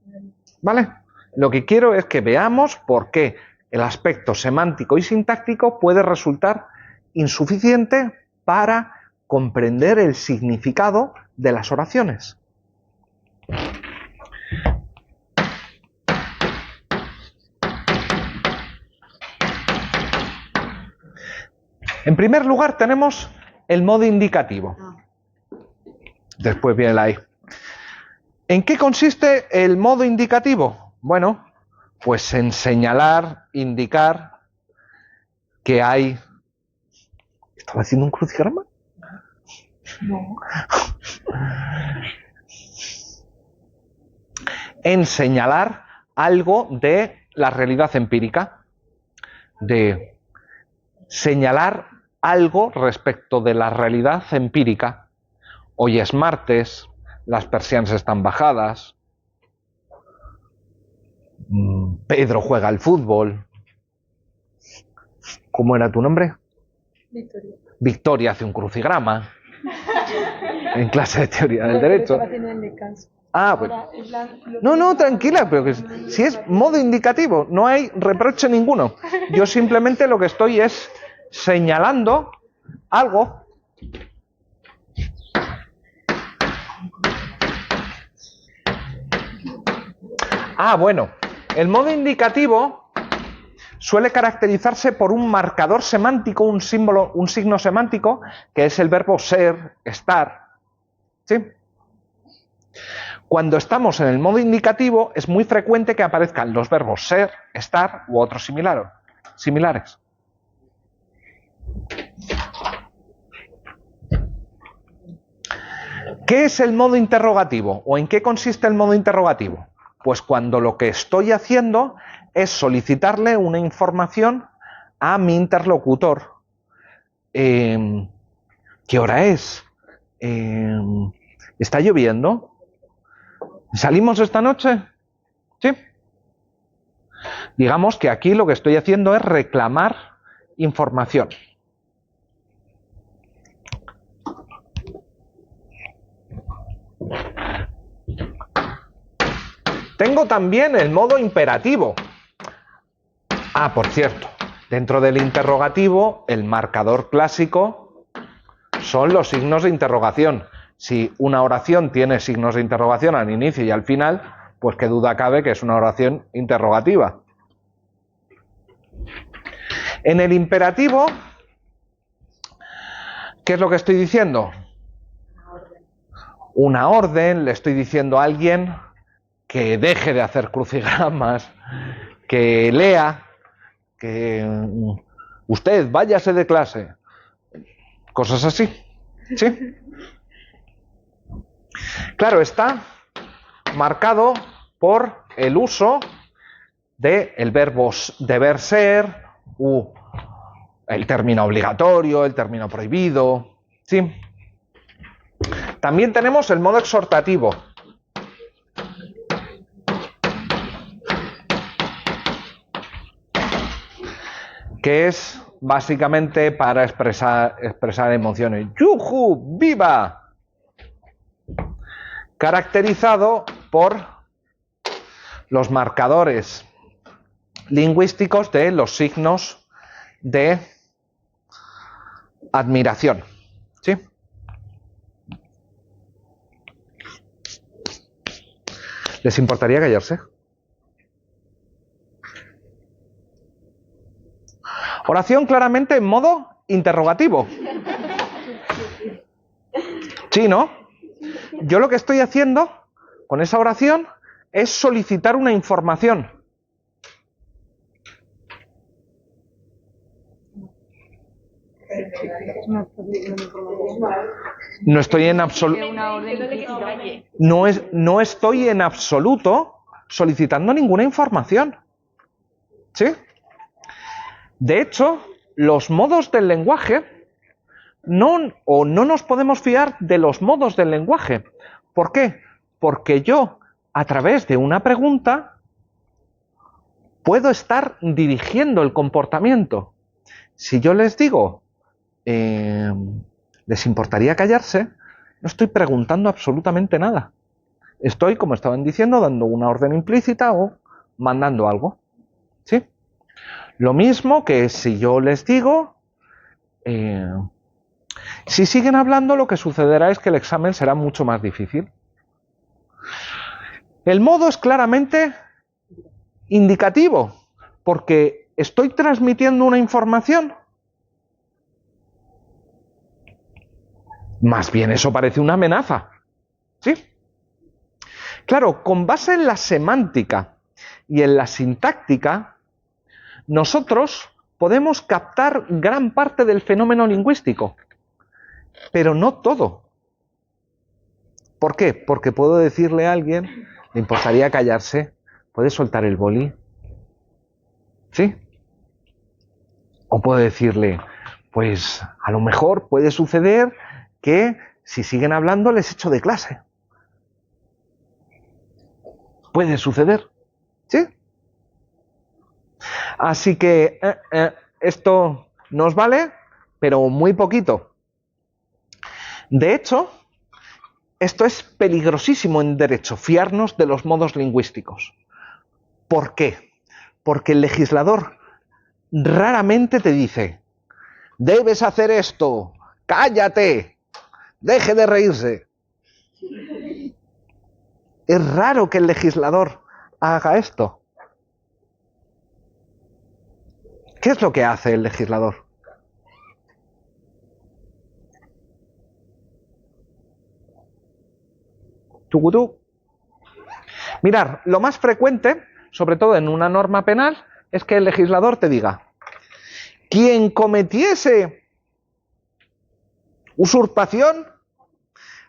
¿Vale? Lo que quiero es que veamos por qué el aspecto semántico y sintáctico puede resultar insuficiente para comprender el significado de las oraciones. En primer lugar tenemos el modo indicativo. Después viene la I. ¿En qué consiste el modo indicativo? Bueno, pues en señalar, indicar que hay... ¿Estaba haciendo un crucigrama? No. En señalar algo de la realidad empírica, de señalar algo respecto de la realidad empírica. Hoy es martes, las persianas están bajadas, Pedro juega al fútbol. ¿Cómo era tu nombre? Victoria. Victoria hace un crucigrama. en clase de teoría del derecho. Ah, pues. No, tranquila, pero que si es modo indicativo, no hay reproche ninguno. Yo simplemente lo que estoy es señalando algo. Bueno, el modo indicativo suele caracterizarse por un marcador semántico, un símbolo, un signo semántico, que es el verbo ser, estar. ¿Sí? Cuando estamos en el modo indicativo, es muy frecuente que aparezcan los verbos ser, estar u otros similares. ¿Qué es el modo interrogativo? ¿O en qué consiste el modo interrogativo? Pues cuando lo que estoy haciendo es solicitarle una información a mi interlocutor. ¿Qué hora es? ¿Está lloviendo? ¿Salimos esta noche? ¿Sí? Digamos que aquí lo que estoy haciendo es reclamar información. Tengo también el modo imperativo. Por cierto, dentro del interrogativo, el marcador clásico son los signos de interrogación. Si una oración tiene signos de interrogación al inicio y al final, pues qué duda cabe que es una oración interrogativa. En el imperativo, ¿qué es lo que estoy diciendo? Una orden, le estoy diciendo a alguien que deje de hacer crucigramas, que lea, que usted váyase de clase, cosas así, ¿sí? Claro, está marcado por el uso del verbo deber ser, el término obligatorio, el término prohibido, ¿sí? También tenemos el modo exhortativo. Que es básicamente para expresar emociones. ¡Yujú! ¡Viva! Caracterizado por los marcadores lingüísticos de los signos de admiración. ¿Sí? ¿Les importaría callarse? Oración claramente en modo interrogativo. Sí, ¿no? Yo lo que estoy haciendo con esa oración es solicitar una información. No estoy en absoluto. No estoy en absoluto solicitando ninguna información. ¿Sí? De hecho, los modos del lenguaje no nos podemos fiar de los modos del lenguaje. ¿Por qué? Porque yo, a través de una pregunta, puedo estar dirigiendo el comportamiento. Si yo les digo, ¿les importaría callarse? No estoy preguntando absolutamente nada. Estoy, como estaban diciendo, dando una orden implícita o mandando algo. ¿Sí? Lo mismo que si yo les digo, si siguen hablando, lo que sucederá es que el examen será mucho más difícil. El modo es claramente indicativo, porque estoy transmitiendo una información. Más bien eso parece una amenaza. ¿Sí? Claro, con base en la semántica y en la sintáctica, nosotros podemos captar gran parte del fenómeno lingüístico, pero no todo. ¿Por qué? Porque puedo decirle a alguien, ¿le importaría callarse? ¿Puede soltar el boli? ¿Sí? O puedo decirle, pues a lo mejor puede suceder que si siguen hablando les echo de clase. Puede suceder. ¿Sí? Así que esto nos vale, pero muy poquito. De hecho, Esto es peligrosísimo en derecho, fiarnos de los modos lingüísticos. ¿Por qué? Porque el legislador raramente te dice, debes hacer esto, cállate, deje de reírse. Es raro que el legislador haga esto. ¿Qué es lo que hace el legislador? Tucutú. Mirar, lo más frecuente, sobre todo en una norma penal, es que el legislador te diga, quien cometiese usurpación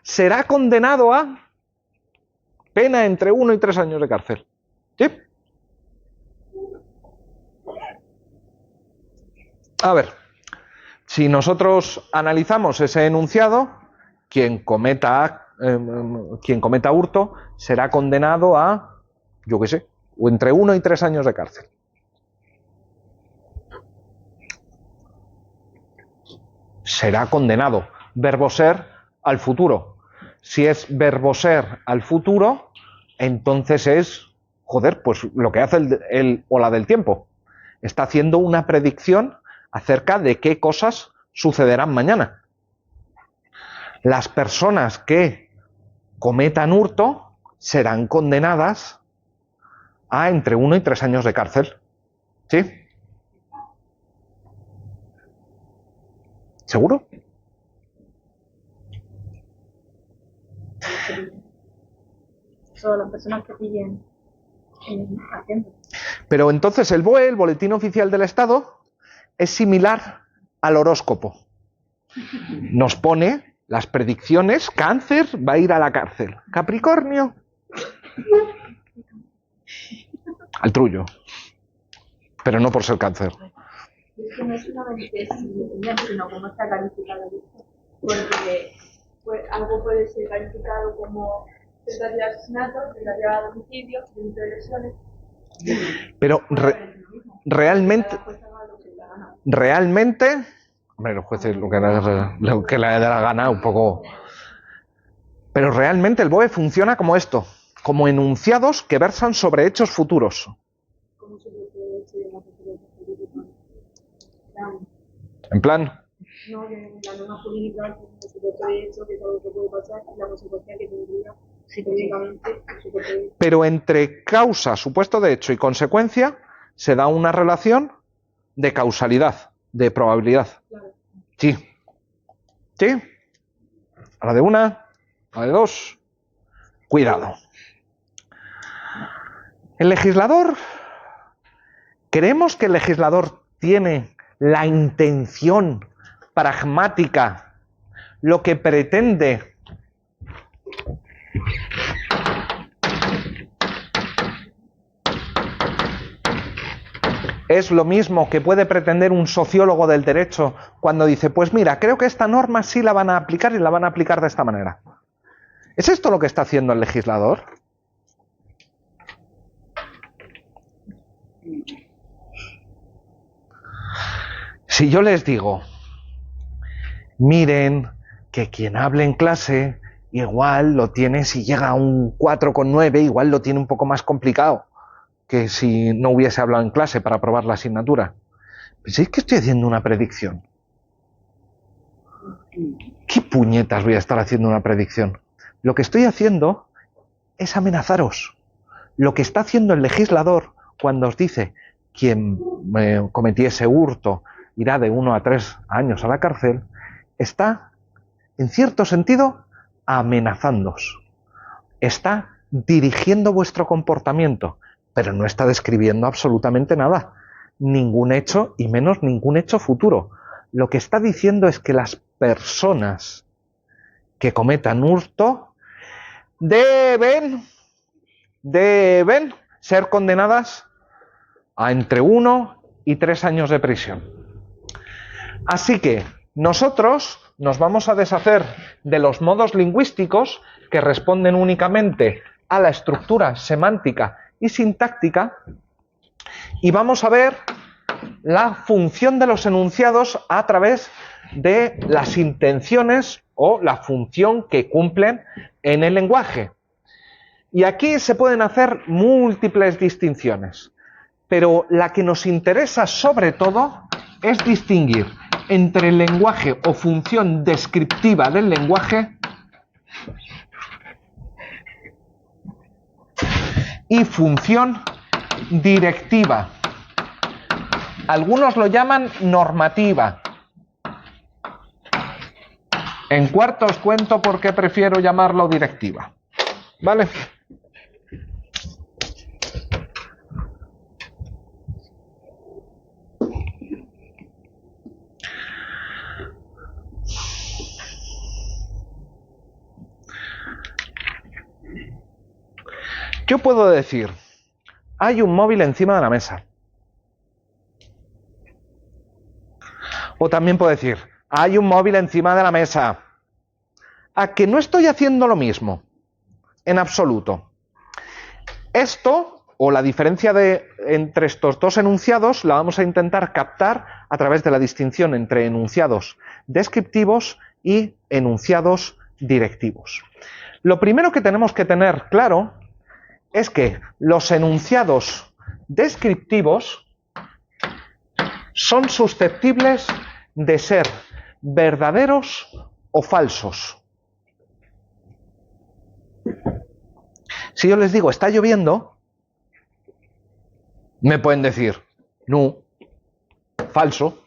será condenado a pena entre 1 y 3 años de cárcel. ¿Sí? A ver, si nosotros analizamos ese enunciado, quien cometa hurto será condenado a, yo qué sé, o entre 1 y 3 años de cárcel. Será condenado. Verbo ser al futuro. Si es verbo ser al futuro, entonces es, joder, pues lo que hace el ola del tiempo. Está haciendo una predicción acerca de qué cosas sucederán mañana. Las personas que cometan hurto serán condenadas a entre 1 y 3 años de cárcel. ¿Sí? ¿Seguro? Solo las personas que pillen haciendo. Pero entonces el BOE, el Boletín Oficial del Estado, es similar al horóscopo. Nos pone las predicciones, Cáncer va a ir a la cárcel, Capricornio al trullo, pero no por ser Cáncer. Es que no es solamente sino cómo está calificado. Porque algo puede ser calificado como tentativa de asesinato, tentativa de homicidio, delito de lesiones. Pero realmente, hombre, los jueces lo que le da la gana un poco. Pero realmente el BOE funciona como esto, como enunciados que versan sobre hechos futuros. En plan. No, en la norma jurídica, el supuesto de hecho, que es algo que puede pasar, y la consecuencia que tendría psicológicamente el supuesto de hecho. Pero entre causa, supuesto de hecho y consecuencia se da una relación de causalidad, de probabilidad. Claro. Sí. ¿Sí? A la de una, a la de dos. Cuidado. El legislador, ¿creemos que el legislador tiene la intención pragmática, lo que pretende es lo mismo que puede pretender un sociólogo del derecho cuando dice, pues mira, creo que esta norma sí la van a aplicar y la van a aplicar de esta manera? ¿Es esto lo que está haciendo el legislador? Si yo les digo, miren que quien hable en clase igual lo tiene, si llega a un 4,9, igual lo tiene un poco más complicado que si no hubiese hablado en clase para aprobar la asignatura. ¿Pensáis que estoy haciendo una predicción? ¿Qué puñetas voy a estar haciendo una predicción? Lo que estoy haciendo es amenazaros. Lo que está haciendo el legislador cuando os dice quien cometiese hurto irá de 1 a 3 años a la cárcel, está, en cierto sentido, amenazándoos. Está dirigiendo vuestro comportamiento, pero no está describiendo absolutamente nada. Ningún hecho, y menos ningún hecho futuro. Lo que está diciendo es que las personas que cometan hurto deben ser condenadas a entre 1 y 3 años de prisión. Así que nosotros nos vamos a deshacer de los modos lingüísticos que responden únicamente a la estructura semántica y sintáctica y vamos a ver la función de los enunciados a través de las intenciones o la función que cumplen en el lenguaje. Y aquí se pueden hacer múltiples distinciones, pero la que nos interesa sobre todo es distinguir entre el lenguaje o función descriptiva del lenguaje y función directiva. Algunos lo llaman normativa. En cuarto os cuento por qué prefiero llamarlo directiva. ¿Vale? Yo puedo decir, hay un móvil encima de la mesa. O también puedo decir, hay un móvil encima de la mesa. A que no estoy haciendo lo mismo, en absoluto. Esto, o la diferencia entre estos dos enunciados, la vamos a intentar captar a través de la distinción entre enunciados descriptivos y enunciados directivos. Lo primero que tenemos que tener claro es que los enunciados descriptivos son susceptibles de ser verdaderos o falsos. Si yo les digo, está lloviendo, me pueden decir, no, falso.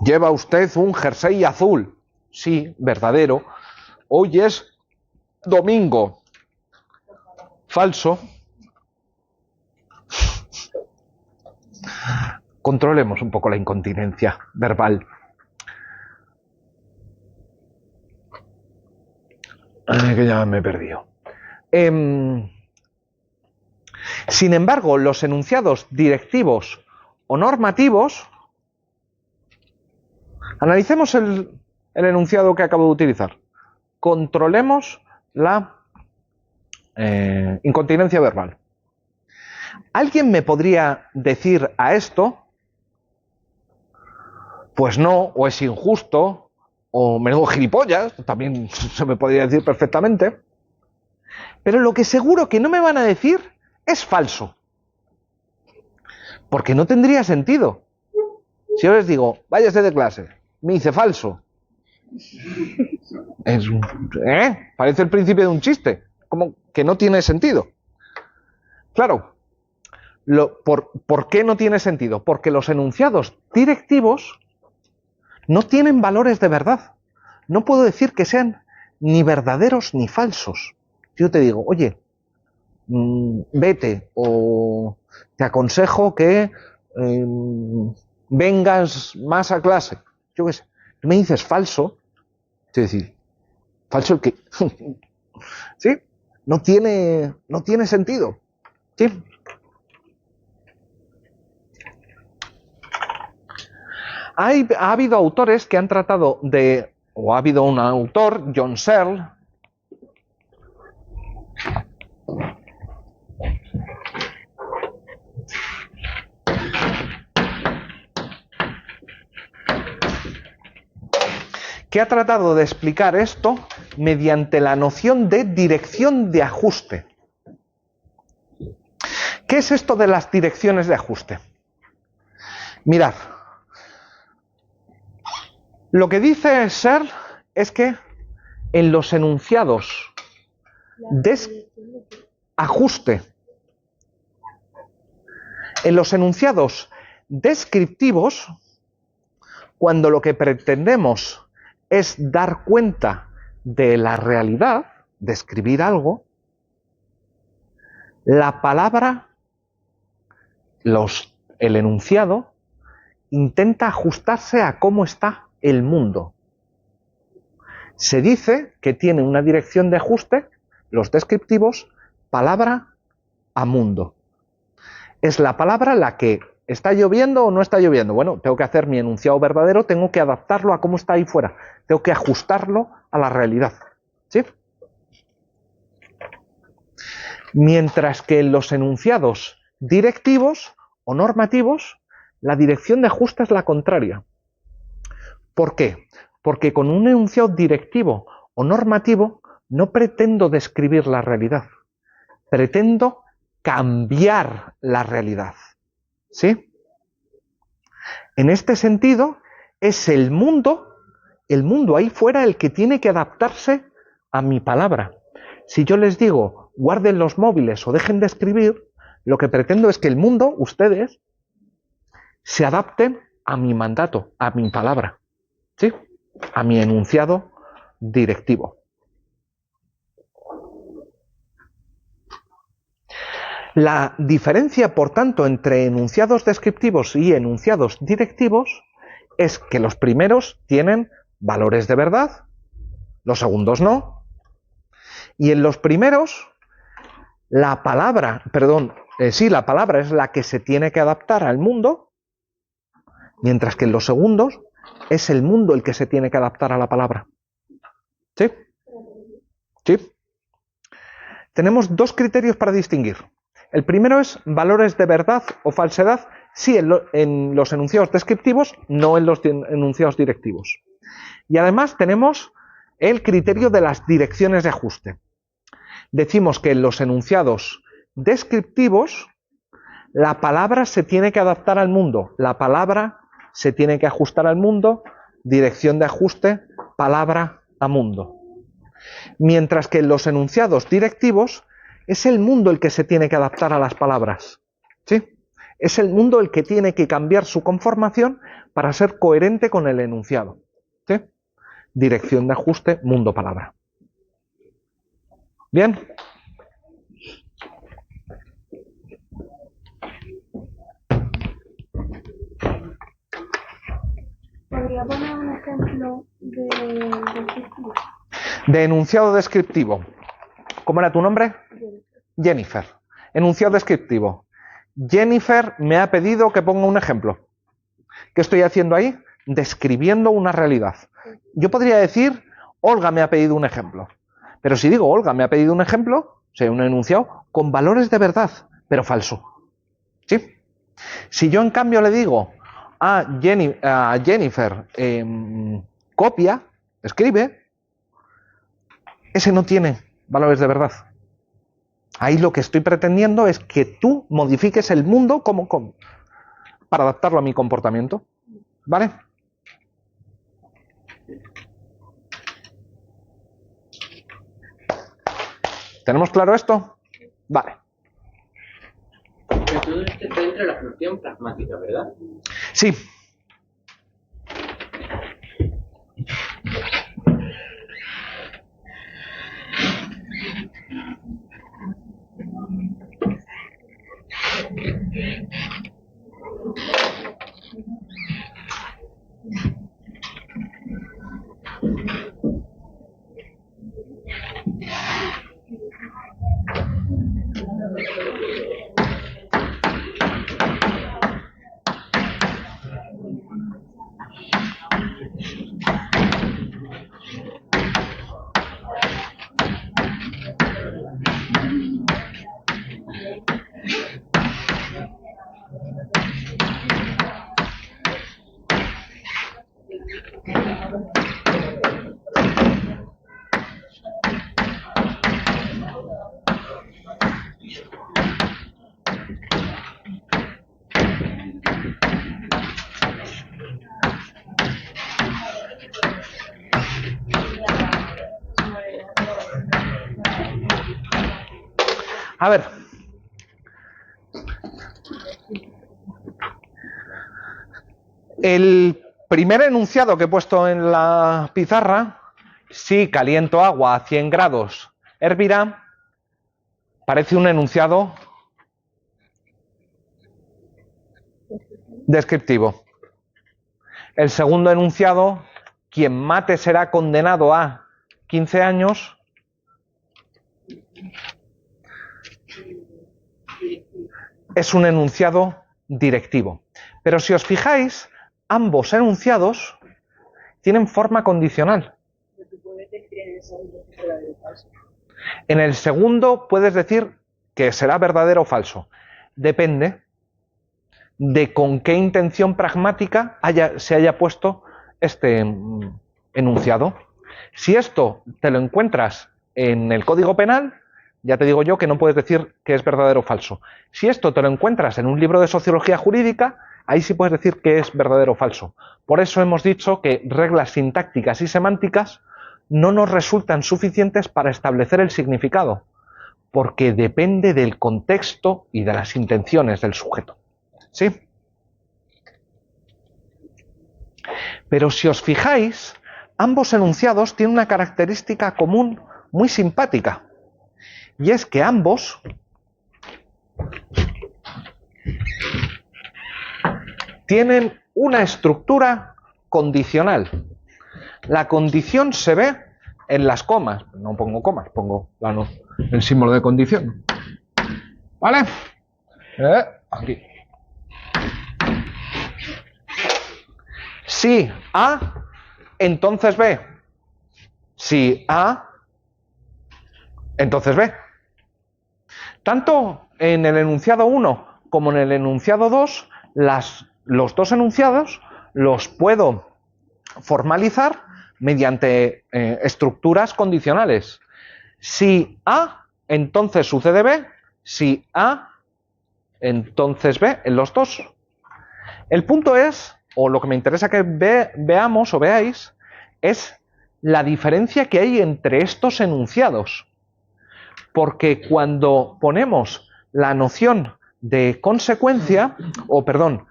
¿Lleva usted un jersey azul? Sí, verdadero. Hoy es domingo. Falso. Controlemos un poco la incontinencia verbal. Que ya me he perdido. Sin embargo, los enunciados directivos o normativos, analicemos el enunciado que acabo de utilizar. Controlemos la incontinencia verbal. ¿Alguien me podría decir a esto? Pues no, o es injusto, o menudo gilipollas, también se me podría decir perfectamente. Pero lo que seguro que no me van a decir es falso. Porque no tendría sentido. Si yo les digo, váyase de clase, me dice falso. Parece el principio de un chiste, como que no tiene sentido. Claro, ¿por qué no tiene sentido? Porque los enunciados directivos no tienen valores de verdad. No puedo decir que sean ni verdaderos ni falsos. Yo te digo, oye, vete, o te aconsejo que vengas más a clase. Yo qué sé. Tú me dices falso, te voy a decir, falso el que... ¿Sí? No tiene sentido. ¿Sí? Ha habido autores que han tratado de, o ha habido un autor, John Searle, que ha tratado de explicar esto mediante la noción de dirección de ajuste. ¿Qué es esto de las direcciones de ajuste? Mirad, lo que dice Searle es que en los enunciados ajuste, en los enunciados descriptivos, cuando lo que pretendemos es dar cuenta de la realidad, describir algo, la palabra, el enunciado, intenta ajustarse a cómo está el mundo. Se dice que tiene una dirección de ajuste, los descriptivos, palabra a mundo. Es la palabra la que ¿está lloviendo o no está lloviendo? Bueno, tengo que hacer mi enunciado verdadero, tengo que adaptarlo a cómo está ahí fuera, tengo que ajustarlo a la realidad. ¿Sí? Mientras que en los enunciados directivos o normativos, la dirección de ajuste es la contraria. ¿Por qué? Porque con un enunciado directivo o normativo no pretendo describir la realidad, pretendo cambiar la realidad. ¿Sí? En este sentido, es el mundo ahí fuera el que tiene que adaptarse a mi palabra. Si yo les digo, guarden los móviles o dejen de escribir, lo que pretendo es que el mundo, ustedes, se adapten a mi mandato, a mi palabra, ¿sí? A mi enunciado directivo. La diferencia, por tanto, entre enunciados descriptivos y enunciados directivos es que los primeros tienen valores de verdad, los segundos no. Y en los primeros, la palabra es la que se tiene que adaptar al mundo, mientras que en los segundos es el mundo el que se tiene que adaptar a la palabra. ¿Sí? ¿Sí? Tenemos dos criterios para distinguir. El primero es valores de verdad o falsedad, sí en los enunciados descriptivos, no en los enunciados directivos. Y además tenemos el criterio de las direcciones de ajuste. Decimos que en los enunciados descriptivos la palabra se tiene que adaptar al mundo, la palabra se tiene que ajustar al mundo, dirección de ajuste, palabra a mundo. Mientras que en los enunciados directivos es el mundo el que se tiene que adaptar a las palabras. ¿Sí? Es el mundo el que tiene que cambiar su conformación para ser coherente con el enunciado. ¿Sí? Dirección de ajuste, mundo, palabra. ¿Bien? ¿Podría poner un ejemplo de descriptivo? De enunciado descriptivo. ¿Cómo era tu nombre? Jennifer. Enunciado descriptivo. Jennifer me ha pedido que ponga un ejemplo. ¿Qué estoy haciendo ahí? Describiendo una realidad. Yo podría decir, Olga me ha pedido un ejemplo. Pero si digo Olga me ha pedido un ejemplo, sería un enunciado con valores de verdad, pero falso. ¿Sí? Si yo en cambio le digo a Jennifer, copia, escribe, ese no tiene valores de verdad. Ahí lo que estoy pretendiendo es que tú modifiques el mundo para adaptarlo a mi comportamiento. ¿Vale? ¿Tenemos claro esto? Vale. Pero todo esto está dentro de la función pragmática, ¿verdad? Sí. A ver. El primer enunciado que he puesto en la pizarra, si caliento agua a 100 grados, hervirá, parece un enunciado descriptivo. El segundo enunciado, quien mate será condenado a 15 años, es un enunciado directivo. Pero si os fijáis, ambos enunciados tienen forma condicional. En el segundo puedes decir que será verdadero o falso. Depende. de con qué intención pragmática se haya puesto este enunciado. Si esto te lo encuentras en el Código Penal, ya te digo yo que no puedes decir que es verdadero o falso. Si esto te lo encuentras en un libro de sociología jurídica, ahí sí puedes decir que es verdadero o falso. Por eso hemos dicho que reglas sintácticas y semánticas no nos resultan suficientes para establecer el significado, porque depende del contexto y de las intenciones del sujeto. ¿Sí? Pero si os fijáis, ambos enunciados tienen una característica común muy simpática, y es que ambos tienen una estructura condicional. La condición se ve en las comas. No pongo comas, pongo el símbolo de condición. ¿Vale? Aquí. Si A, entonces B. Si A, entonces B. Tanto en el enunciado 1 como en el enunciado 2, los dos enunciados los puedo formalizar mediante estructuras condicionales. Si A, entonces sucede B. Si A, entonces B, en los dos. El punto es, o lo que me interesa que veamos o veáis, es la diferencia que hay entre estos enunciados. Porque cuando ponemos la noción de consecuencia, o perdón,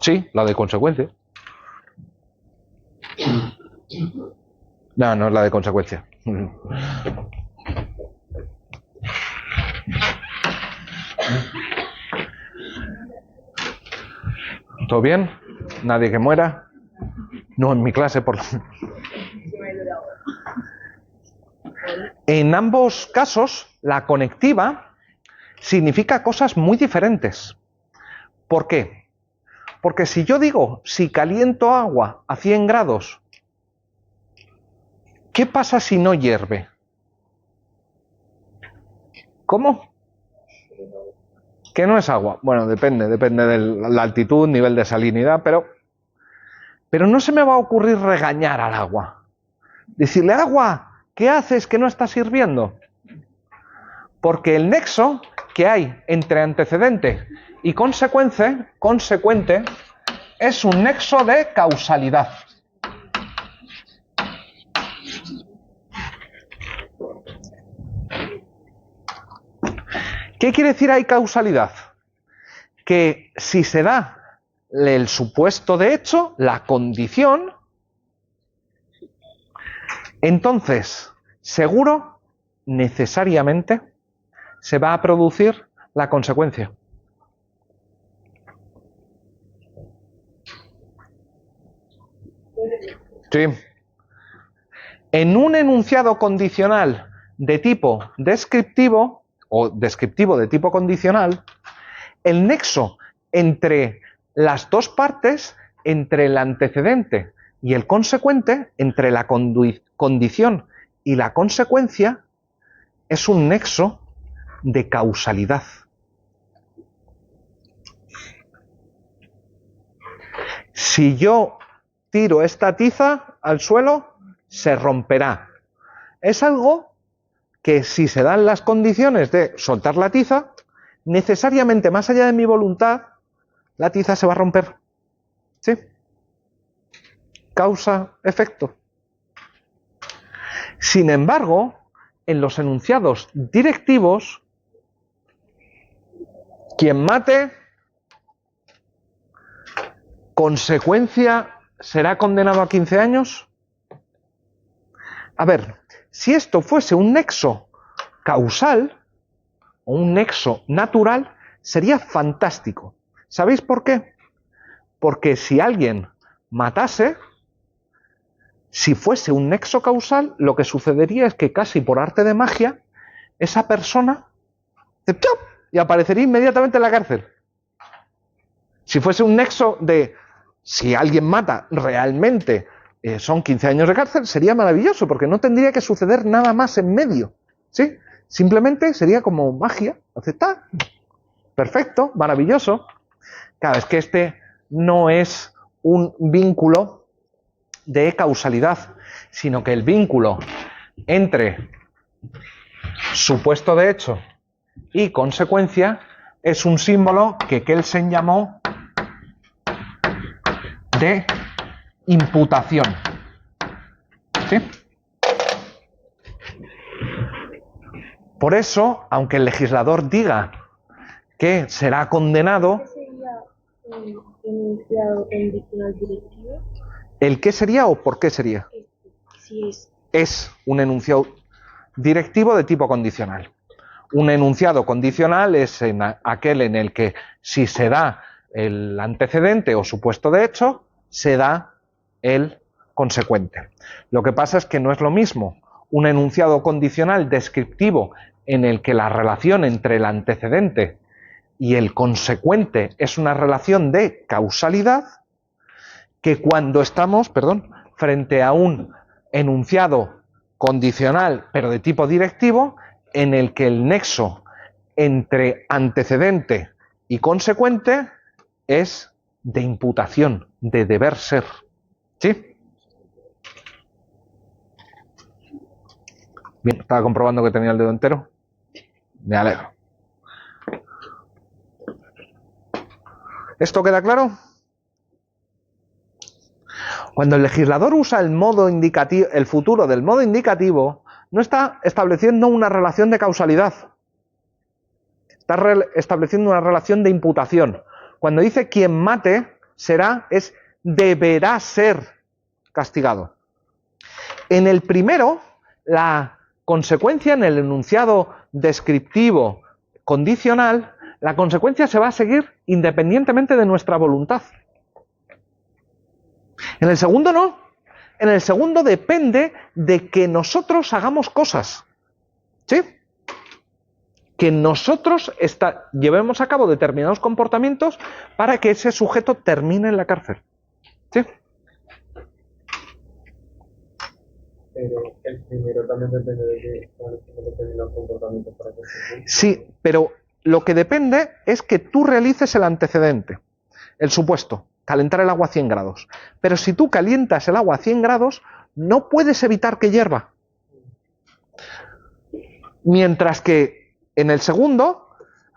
sí, la de consecuencia. No, no es la de consecuencia. ¿Todo bien? ¿Nadie que muera? No, en mi clase, por lo menos. En ambos casos, la conectiva significa cosas muy diferentes. ¿Por qué? Porque si yo digo, si caliento agua a 100 grados, ¿qué pasa si no hierve? ¿Cómo? ¿Qué no es agua? Bueno, depende de la altitud, nivel de salinidad, pero no se me va a ocurrir regañar al agua. Decirle, agua, ¿qué haces que no estás hirviendo? Porque el nexo que hay entre antecedente y consecuente es un nexo de causalidad. ¿Qué quiere decir ahí causalidad? Que si se da el supuesto de hecho, la condición, entonces, seguro, necesariamente, se va a producir la consecuencia. Sí. En un enunciado condicional de tipo descriptivo, o descriptivo de tipo condicional, el nexo entre las dos partes, entre el antecedente y el consecuente, entre la condición y la consecuencia, es un nexo de causalidad. Si yo tiro esta tiza al suelo, se romperá. Es algo que si se dan las condiciones de soltar la tiza, necesariamente, más allá de mi voluntad, la tiza se va a romper. ¿Sí? Causa-efecto. Sin embargo, en los enunciados directivos, quien mate, consecuencia, será condenado a 15 años. A ver, si esto fuese un nexo causal o un nexo natural, sería fantástico. ¿Sabéis por qué? Porque si alguien matase, si fuese un nexo causal, lo que sucedería es que casi por arte de magia, esa persona y aparecería inmediatamente en la cárcel. Si fuese un nexo de si alguien mata realmente son 15 años de cárcel, sería maravilloso, porque no tendría que suceder nada más en medio. ¿Sí? Simplemente sería como magia, aceptar, Perfecto, maravilloso. Claro, es que este no es un vínculo de causalidad, sino que el vínculo entre supuesto de hecho y consecuencia es un símbolo que Kelsen llamó de imputación. ¿Sí? Por eso, aunque el legislador diga que será condenado, ¿Qué sería un enunciado condicional directivo? ¿el qué sería o por qué sería? Si es Es un enunciado directivo de tipo condicional. Un enunciado condicional es aquel en el que si se da el antecedente o supuesto de hecho, se da el consecuente. Lo que pasa es que no es lo mismo un enunciado condicional descriptivo en el que la relación entre el antecedente y el consecuente es una relación de causalidad, que cuando estamos, frente a un enunciado condicional pero de tipo directivo en el que el nexo entre antecedente y consecuente es de imputación, de deber ser. ¿Sí? Bien, estaba comprobando que tenía el dedo entero. Me alegro. ¿Esto queda claro? Cuando el legislador usa el modo indicativo, el futuro del modo indicativo, no está estableciendo una relación de causalidad. Está estableciendo una relación de imputación. Cuando dice quien mate deberá ser castigado. En el primero, la consecuencia en el enunciado descriptivo condicional, la consecuencia se va a seguir independientemente de nuestra voluntad. En el segundo no. En el segundo depende de que nosotros hagamos cosas. ¿Sí? Que nosotros llevemos a cabo determinados comportamientos para que ese sujeto termine en la cárcel. ¿Sí? Pero el primero también depende de que determinados comportamientos para que se cumpla. Sí, pero lo que depende es que tú realices el antecedente, el supuesto, calentar el agua a 100 grados. Pero si tú calientas el agua a 100 grados, no puedes evitar que hierva. Mientras que en el segundo,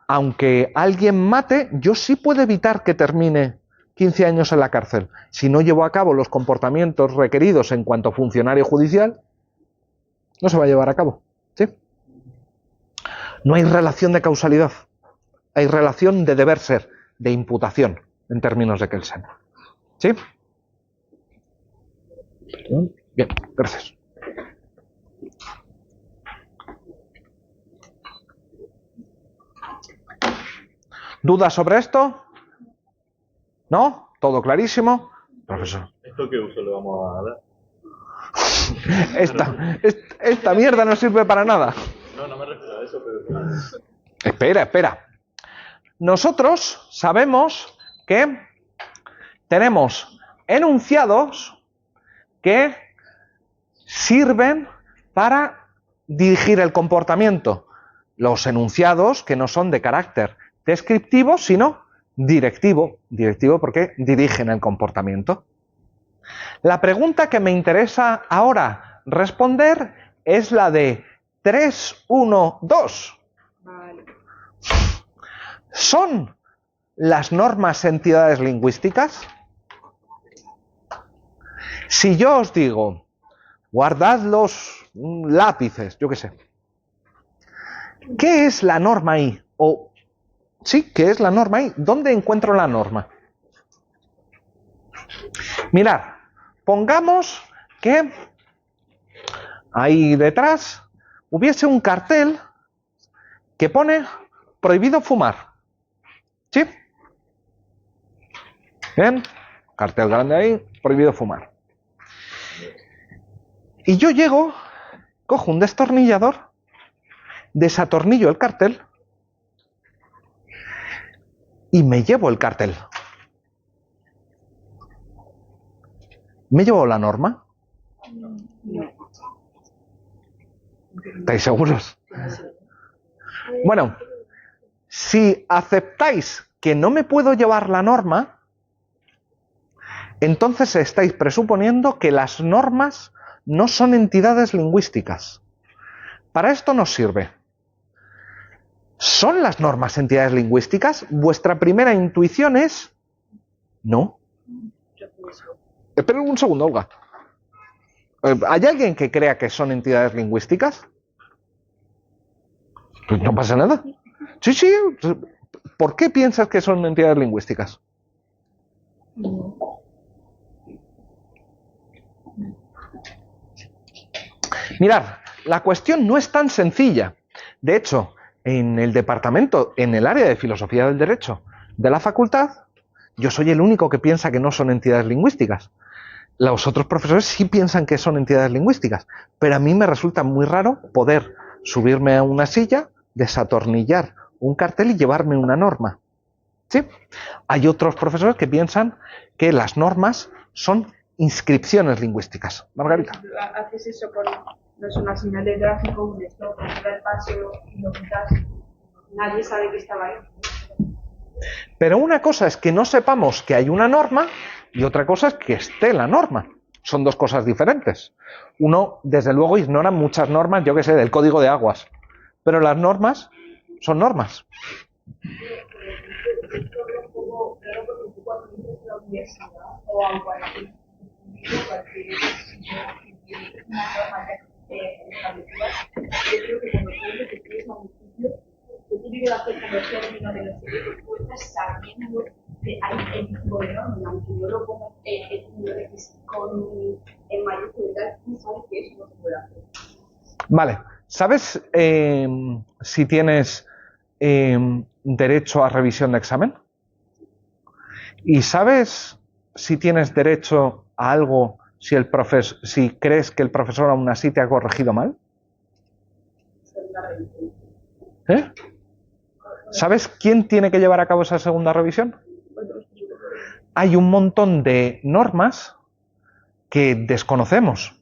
aunque alguien mate, yo sí puedo evitar que termine 15 años en la cárcel. Si no llevo a cabo los comportamientos requeridos en cuanto a funcionario judicial, no se va a llevar a cabo. ¿Sí? No hay relación de causalidad. Hay relación de deber ser, de imputación, en términos de Kelsen. ¿Sí? Bien, gracias. ¿Dudas sobre esto? ¿No? ¿Todo clarísimo? Profesor. ¿Esto qué uso le vamos a dar? Esta mierda no sirve para nada. No, no me refiero a eso, pero... Espera. Nosotros sabemos que tenemos enunciados que sirven para dirigir el comportamiento. Los enunciados que no son de carácter descriptivo, sino directivo. Directivo porque dirigen el comportamiento. La pregunta que me interesa ahora responder es la de 3.1.2. Vale. ¿Son las normas entidades lingüísticas? Si yo os digo, guardad los lápices, yo qué sé. ¿Qué es la norma ahí? O, sí, ¿qué es la norma ahí? ¿Dónde encuentro la norma? Mirad, pongamos que ahí detrás hubiese un cartel que pone prohibido fumar. ¿Sí? Bien, cartel grande ahí, prohibido fumar. Y yo llego, cojo un destornillador, desatornillo el cartel y me llevo el cartel. ¿Me llevo la norma? No. ¿Estáis seguros? Bueno, Si aceptáis que no me puedo llevar la norma, entonces estáis presuponiendo que las normas no son entidades lingüísticas. Para esto nos sirve. ¿Son las normas entidades lingüísticas? Vuestra primera intuición es no. Espera un segundo, Olga. ¿Hay alguien que crea que son entidades lingüísticas? Pues no pasa nada. Sí, sí. ¿Por qué piensas que son entidades lingüísticas? Mirad, la cuestión no es tan sencilla. De hecho, en el departamento, en el área de filosofía del derecho de la facultad, yo soy el único que piensa que no son entidades lingüísticas. Los otros profesores sí piensan que son entidades lingüísticas, pero a mí me resulta muy raro poder subirme a una silla, desatornillar un cartel y llevarme una norma. ¿Sí? Hay otros profesores que piensan que las normas son inscripciones lingüísticas. Margarita. Haces eso con, no es una señal de gráfico, un stop, el paseo y lo quitas. Nadie sabe que estaba ahí. Pero una cosa es que no sepamos que hay una norma y otra cosa es que esté la norma. Son dos cosas diferentes. Uno, desde luego, ignora muchas normas, yo que sé, del código de aguas. Pero las normas son normas. O algo yo creo que cuando tú que tienes a un sitio, tú tienes que hacer como término de los sitios, tú estás sabiendo que hay el tipo de norma, aunque yo lo ponga en mayúsculas, tú sabes que eso no se puede hacer. Vale. ¿Sabes si tienes derecho a revisión de examen? ¿Y sabes si tienes derecho a algo si crees que el profesor aún así te ha corregido mal? ¿Eh? ¿Sabes quién tiene que llevar a cabo esa segunda revisión? Hay un montón de normas que desconocemos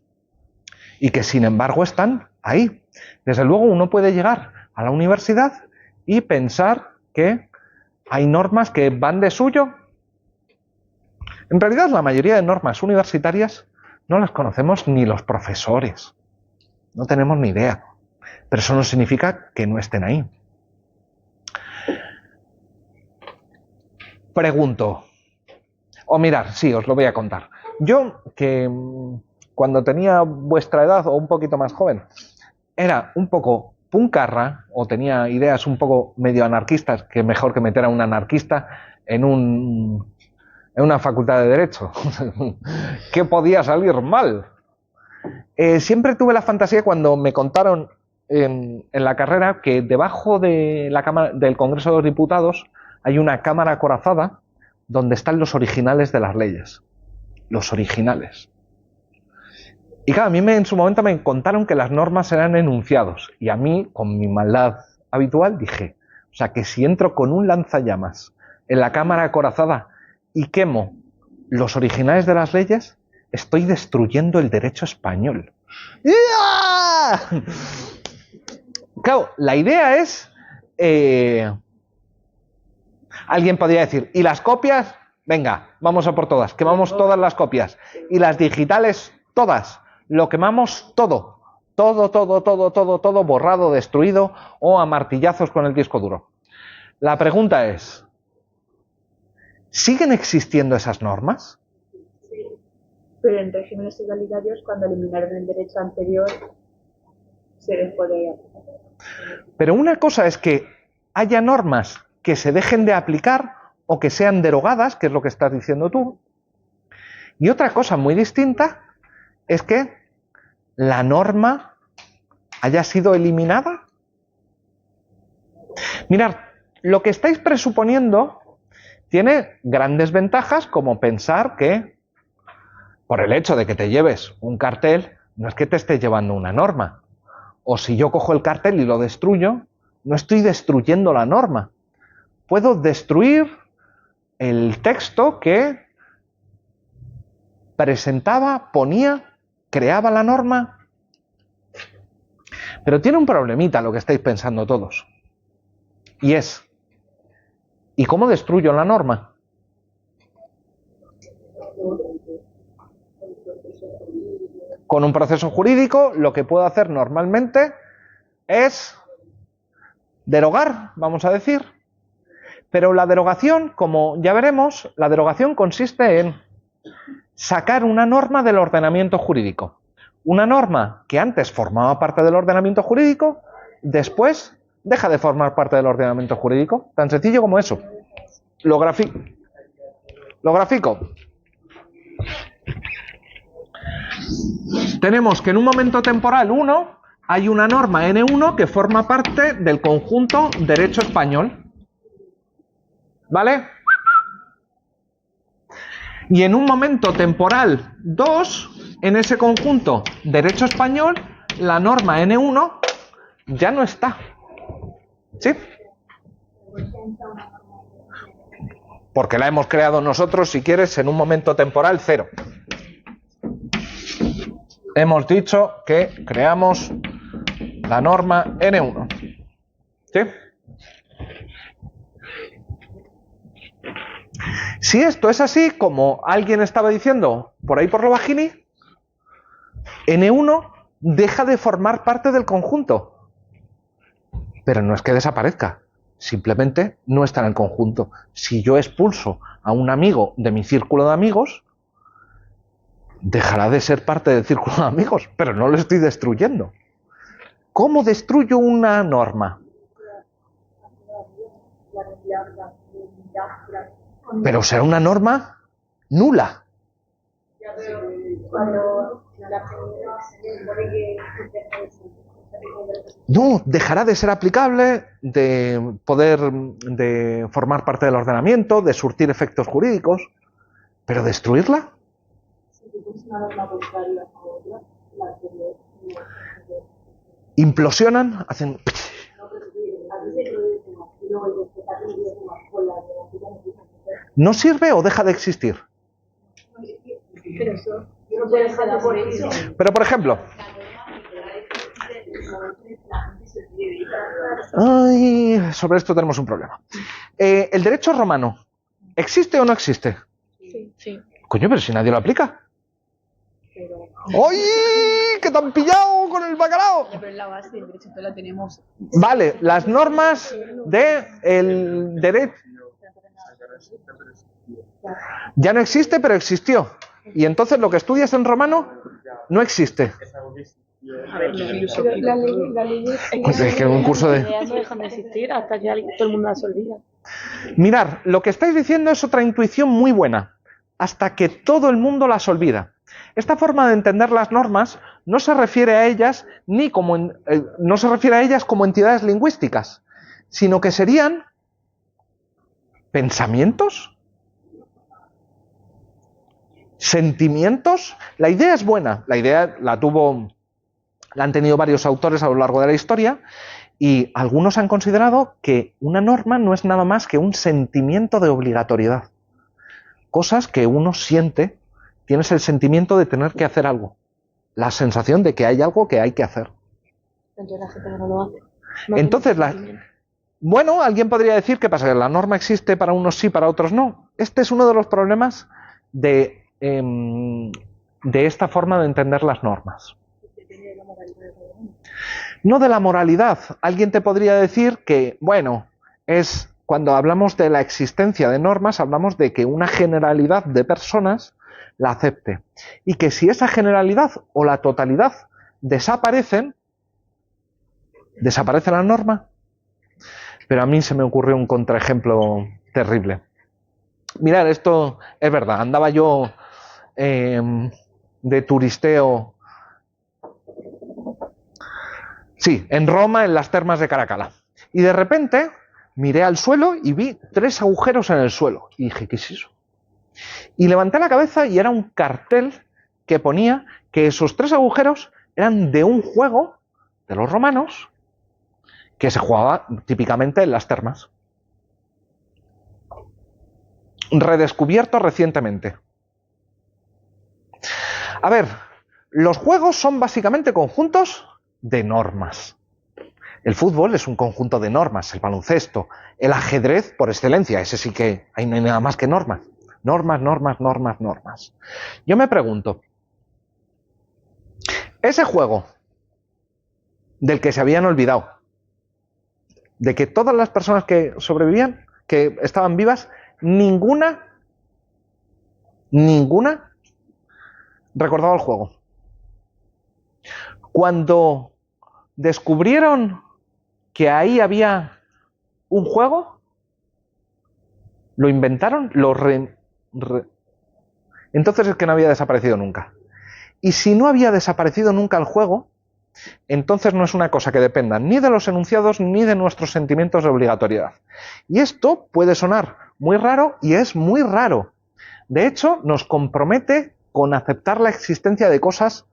y que sin embargo están ahí. Desde luego uno puede llegar a la universidad y pensar que hay normas que van de suyo. En realidad la mayoría de normas universitarias no las conocemos ni los profesores. No tenemos ni idea. Pero eso no significa que no estén ahí. Pregunto. Mirad, sí, os lo voy a contar. Yo, que cuando tenía vuestra edad o un poquito más joven, era un poco puncarra o tenía ideas un poco medio anarquistas, que mejor que meter a un anarquista en una facultad de Derecho. ¿Qué podía salir mal? Siempre tuve la fantasía cuando me contaron en la carrera que debajo de la cámara, del Congreso de los Diputados hay una cámara acorazada donde están los originales de las leyes. Los originales. Y claro, a mí en su momento me contaron que las normas eran enunciados. Y a mí, con mi maldad habitual, dije, o sea, que si entro con un lanzallamas en la cámara acorazada y quemo los originales de las leyes, estoy destruyendo el derecho español. ¡Ya! Claro, la idea es... alguien podría decir, ¿y las copias? Venga, vamos a por todas, quemamos todas las copias. Y las digitales, todas. Lo quemamos todo. Todo, borrado, destruido o a martillazos con el disco duro. La pregunta es, ¿siguen existiendo esas normas? Sí, pero en regímenes totalitarios, cuando eliminaron el derecho anterior, se dejó de aplicar. Pero una cosa es que haya normas que se dejen de aplicar o que sean derogadas, que es lo que estás diciendo tú. Y otra cosa muy distinta es que la norma haya sido eliminada. Mirad, lo que estáis presuponiendo tiene grandes ventajas, como pensar que por el hecho de que te lleves un cartel, no es que te estés llevando una norma. O si yo cojo el cartel y lo destruyo, no estoy destruyendo la norma. Puedo destruir el texto que presentaba, ponía, creaba la norma. Pero tiene un problemita lo que estáis pensando todos. Y es, ¿Y cómo destruyo la norma? Con un proceso jurídico, lo que puedo hacer normalmente es derogar, vamos a decir. Pero la derogación, como ya veremos, la derogación consiste en sacar una norma del ordenamiento jurídico. Una norma que antes formaba parte del ordenamiento jurídico, después deja de formar parte del ordenamiento jurídico. Tan sencillo como eso. Lo grafico. Tenemos que en un momento temporal 1 hay una norma N1 que forma parte del conjunto derecho español. ¿Vale? Y en un momento temporal 2, en ese conjunto derecho español, la norma N1 ya no está. ¿Sí? Porque la hemos creado nosotros, si quieres, en un momento temporal 0. Hemos dicho que creamos la norma N1. ¿Sí? Si esto es así, como alguien estaba diciendo por ahí por lo bajini, N1 deja de formar parte del conjunto. Pero no es que desaparezca, simplemente no está en el conjunto. Si yo expulso a un amigo de mi círculo de amigos, dejará de ser parte del círculo de amigos, pero no lo estoy destruyendo. ¿Cómo destruyo una norma? Pero será una norma nula. No, dejará de ser aplicable, de poder de formar parte del ordenamiento, de surtir efectos jurídicos, pero destruirla. Implosionan, hacen. ¿No sirve o deja de existir? Pero por ejemplo, sobre esto tenemos un problema. ¿El derecho romano existe o no existe? Sí. Coño, pero si nadie lo aplica. ¡Ay! ¡Que te han pillado con el bacalao! Pero es la base del derecho, entonces la tenemos. Vale, las normas del derecho ya no existe, pero existió. Y entonces lo que estudias en romano no existe. La ley Pues es que un curso de... No dejan de existir hasta que todo el mundo las olvida. Mirar, lo que estáis diciendo es otra intuición muy buena. Hasta que todo el mundo las olvida. Esta forma de entender las normas no se refiere a ellas no se refiere a ellas como entidades lingüísticas, sino que serían pensamientos, sentimientos. La idea es buena. La idea la han tenido varios autores a lo largo de la historia y algunos han considerado que una norma no es nada más que un sentimiento de obligatoriedad. Cosas que uno siente, tienes el sentimiento de tener que hacer algo. La sensación de que hay algo que hay que hacer. Entonces la gente no lo hace. Entonces, bueno, alguien podría decir que pasa que la norma existe para unos sí, para otros no. Este es uno de los problemas de esta forma de entender las normas. No de la moralidad. Alguien te podría decir que, bueno, es cuando hablamos de la existencia de normas, hablamos de que una generalidad de personas la acepte. Y que si esa generalidad o la totalidad desaparecen, desaparece la norma. Pero a mí se me ocurrió un contraejemplo terrible. Mirad, esto es verdad. Andaba yo de turisteo. Sí, en Roma, en las termas de Caracalla. Y de repente miré al suelo y vi 3 agujeros en el suelo. Y dije, ¿qué es eso? Y levanté la cabeza y era un cartel que ponía que esos 3 agujeros eran de un juego de los romanos que se jugaba típicamente en las termas. Redescubierto recientemente. A ver, los juegos son básicamente conjuntos de normas. El fútbol es un conjunto de normas, el baloncesto, el ajedrez por excelencia, ese sí que ahí no hay nada más que normas. Normas, normas, normas, normas. Yo me pregunto, ese juego del que se habían olvidado, de que todas las personas que sobrevivían, que estaban vivas, ninguna recordaba el juego. Cuando descubrieron que ahí había un juego, lo inventaron, entonces es que no había desaparecido nunca. Y si no había desaparecido nunca el juego, entonces no es una cosa que dependa ni de los enunciados ni de nuestros sentimientos de obligatoriedad. Y esto puede sonar muy raro y es muy raro. De hecho, nos compromete con aceptar la existencia de cosas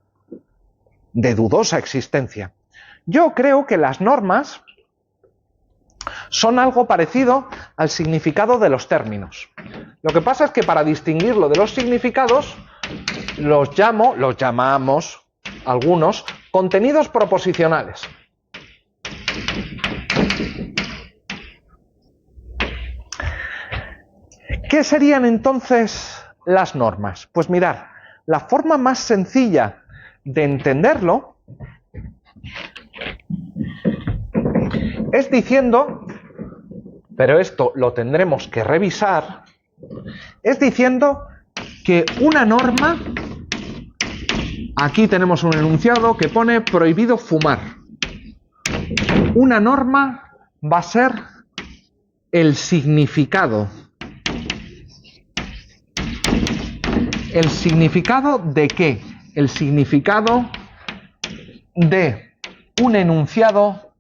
de dudosa existencia. Yo creo que las normas son algo parecido al significado de los términos. Lo que pasa es que para distinguirlo de los significados, los llamamos, algunos, contenidos proposicionales. ¿Qué serían entonces las normas? Pues mirad, la forma más sencilla de entenderlo es diciendo, pero esto lo tendremos que revisar, es diciendo que una norma, aquí tenemos un enunciado que pone prohibido fumar. Una norma va a ser el significado. ¿El significado de qué? El significado de un enunciado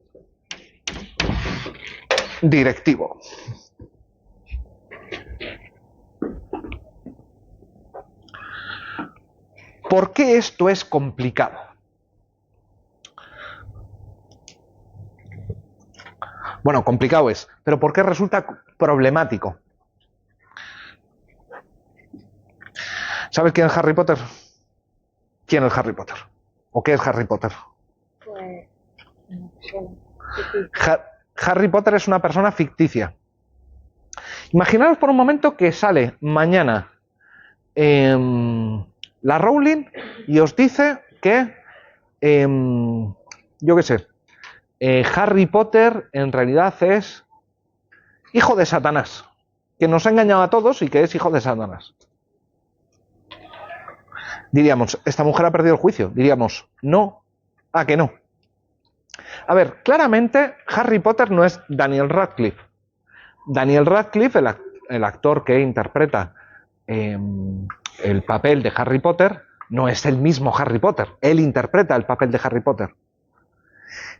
directivo. ¿Por qué esto es complicado? Bueno, complicado es, pero ¿por qué resulta problemático? ¿Sabes quién es Harry Potter? ¿Quién es Harry Potter? ¿O qué es Harry Potter? Pues, no Harry Potter es una persona ficticia. Imaginaos por un momento que sale mañana la Rowling y os dice que, yo qué sé, Harry Potter en realidad es hijo de Satanás, que nos ha engañado a todos y que es hijo de Satanás. Diríamos, esta mujer ha perdido el juicio. Diríamos, no, ¿a que no? A ver, claramente Harry Potter no es Daniel Radcliffe. Daniel Radcliffe, el actor que interpreta el papel de Harry Potter, no es el mismo Harry Potter. Él interpreta el papel de Harry Potter.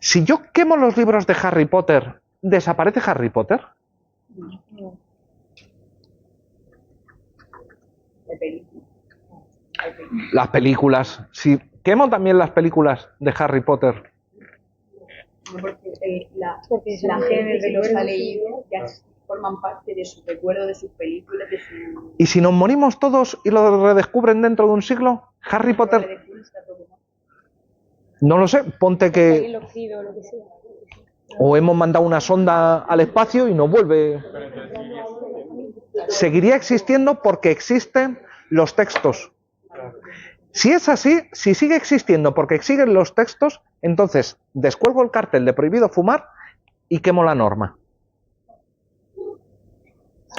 Si yo quemo los libros de Harry Potter, ¿desaparece Harry Potter? Las películas. Si quemo también las películas de Harry Potter. Porque la gente que los ha leído ya forman parte de su recuerdo, de sus películas, de su... ¿Y si nos morimos todos y lo redescubren dentro de un siglo? Harry Potter... No lo sé, ponte que... O hemos mandado una sonda al espacio y nos vuelve... Seguiría existiendo porque existen los textos. Si es así, si sigue existiendo porque existen los textos, entonces descuelgo el cartel de prohibido fumar y quemo la norma.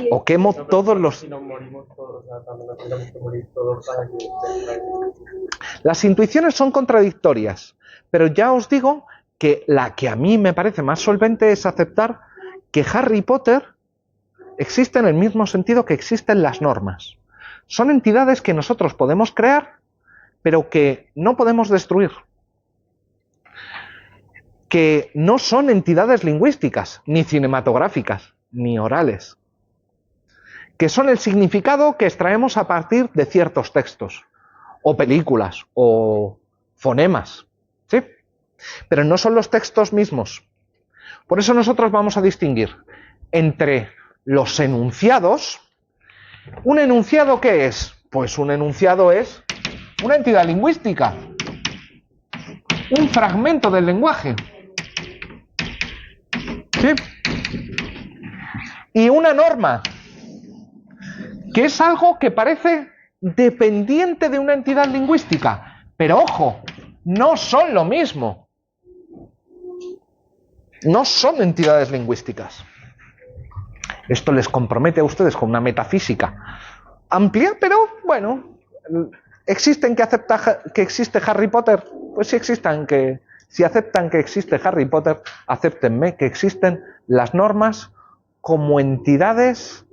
O quemo todos los... Si nos morimos todos, o sea, también nos tenemos que morir todos para que... Las intuiciones son contradictorias, pero ya os digo que la que a mí me parece más solvente es aceptar que Harry Potter existe en el mismo sentido que existen las normas. Son entidades que nosotros podemos crear, pero que no podemos destruir. Que no son entidades lingüísticas, ni cinematográficas, ni orales. Que son el significado que extraemos a partir de ciertos textos, o películas, o fonemas, ¿sí? Pero no son los textos mismos. Por eso nosotros vamos a distinguir entre los enunciados. ¿Un enunciado qué es? Pues un enunciado es una entidad lingüística, un fragmento del lenguaje. ¿Sí? Y una norma, que es algo que parece dependiente de una entidad lingüística. Pero ojo, no son lo mismo. No son entidades lingüísticas. Esto les compromete a ustedes con una metafísica amplia, pero bueno, ¿existen que existe Harry Potter? Pues si aceptan que existe Harry Potter, acéptenme que existen las normas como entidades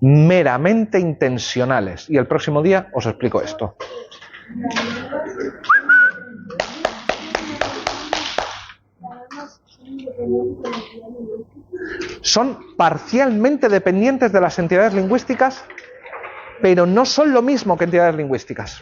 meramente intencionales. Y el próximo día os explico esto. Son parcialmente dependientes de las entidades lingüísticas, pero no son lo mismo que entidades lingüísticas.